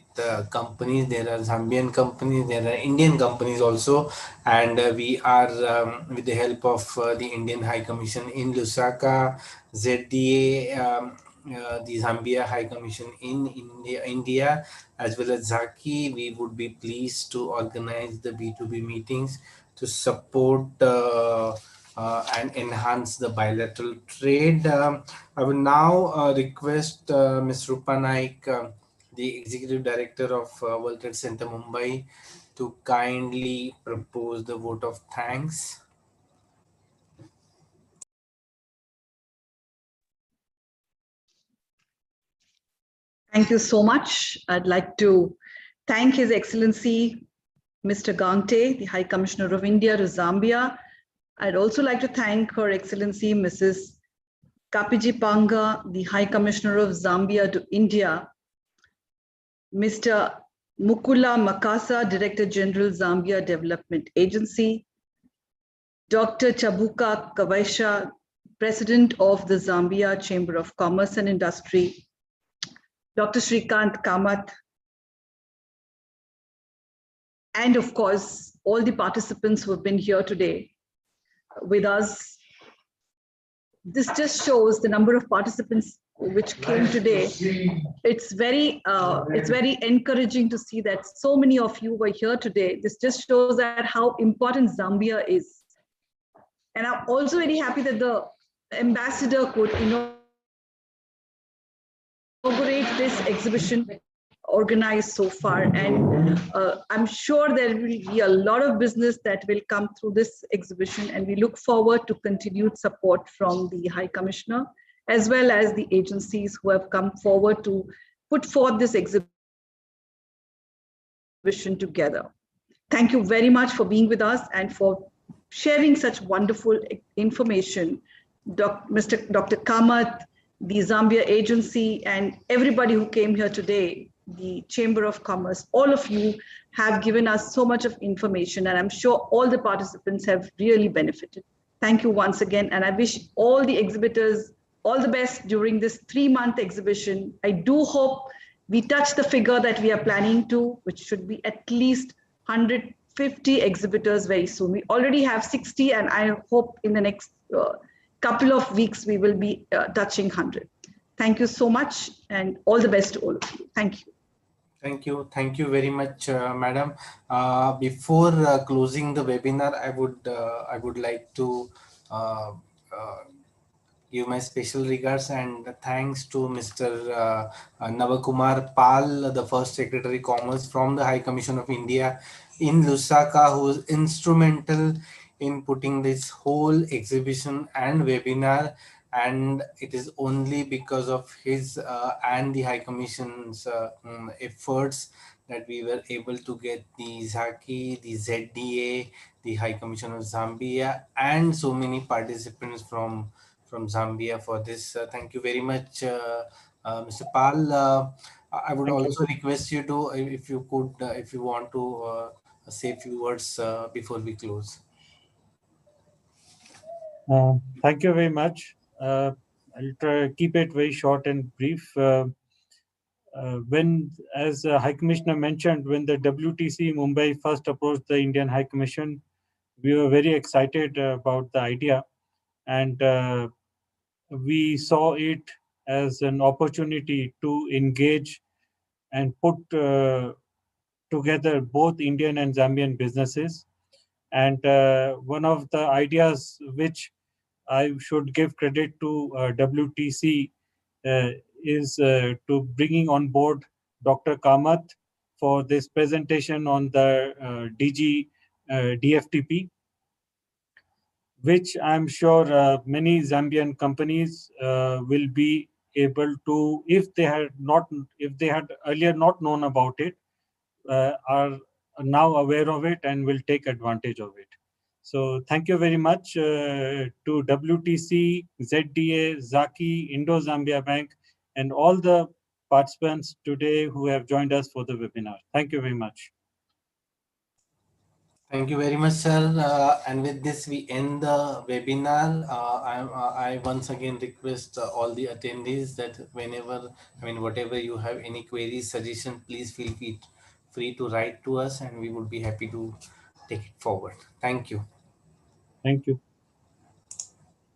Speaker 2: companies. There are Zambian companies, there are Indian companies also, and we are with the help of the Indian High Commission in Lusaka, ZDA, the Zambia High Commission in India, as well as Zaki. We would be pleased to organize the B2B meetings to support and enhance the bilateral trade. I will now request Ms. Rupa Naik, the Executive Director of World Trade Center Mumbai, to kindly propose the vote of thanks.
Speaker 9: Thank you so much. I'd like to thank His Excellency Mr. Gangte, the High Commissioner of India to Zambia. I'd also like to thank Her Excellency Mrs. Kapiji Panga, the High Commissioner of Zambia to India, Mr. Mukula Makasa, Director General, Zambia Development Agency, Dr. Chabuka Kawaisha, President of the Zambia Chamber of Commerce and Industry, Dr. Shrikant Kamath, and of course, all the participants who have been here today with us. This just shows the number of participants which came today. It's very encouraging to see that so many of you were here today. This just shows that how important Zambia is. And I'm also very happy that the ambassador could inaugurate this exhibition organized so far, and I'm sure there will be a lot of business that will come through this exhibition, and we look forward to continued support from the High Commissioner as well as the agencies who have come forward to put forth this exhibition together. Thank you very much for being with us and for sharing such wonderful information. Dr. Kamath, the Zambia agency, and everybody who came here today, the Chamber of Commerce, all of you have given us so much of information, and I'm sure all the participants have really benefited. Thank you once again, and I wish all the exhibitors all the best during this 3-month exhibition. I do hope we touch the figure that we are planning to, which should be at least 150 exhibitors very soon. We already have 60, and I hope in the next couple of weeks we will be touching 100. Thank you so much, and all the best to all of you. Thank you.
Speaker 2: Thank you very much, Madam. Before closing the webinar, I would like to give my special regards and thanks to Mr. Navakumar Pal, the first Secretary Commerce from the High Commission of India in Lusaka, who is instrumental in putting this whole exhibition and webinar. And it is only because of his and the High Commission's efforts that we were able to get the Zaki, the ZDA, the High Commission of Zambia, and so many participants from Zambia for this. Thank you very much, Mr. Pal. I would also request you to, if you could, if you want to say a few words before we close.
Speaker 10: Thank you very much. I'll try to keep it very short and brief. When, as High Commissioner mentioned, when the WTC Mumbai first approached the Indian High Commission, we were very excited about the idea, and we saw it as an opportunity to engage and put together both Indian and Zambian businesses. And one of the ideas which I should give credit to WTC is to bringing on board Dr. Kamath for this presentation on the DFTP, which I'm sure many Zambian companies will be able to, if they had earlier not known about it, are now aware of it and will take advantage of it. So thank you very much to WTC, ZDA, Zaki, Indo-Zambia Bank, and all the participants today who have joined us for the webinar. Thank you very much.
Speaker 2: Thank you very much, sir. And with this, we end the webinar. I once again request all the attendees that whatever you have any queries, suggestions, please feel free to write to us, and we would be happy to take it forward. Thank you.
Speaker 10: Thank you.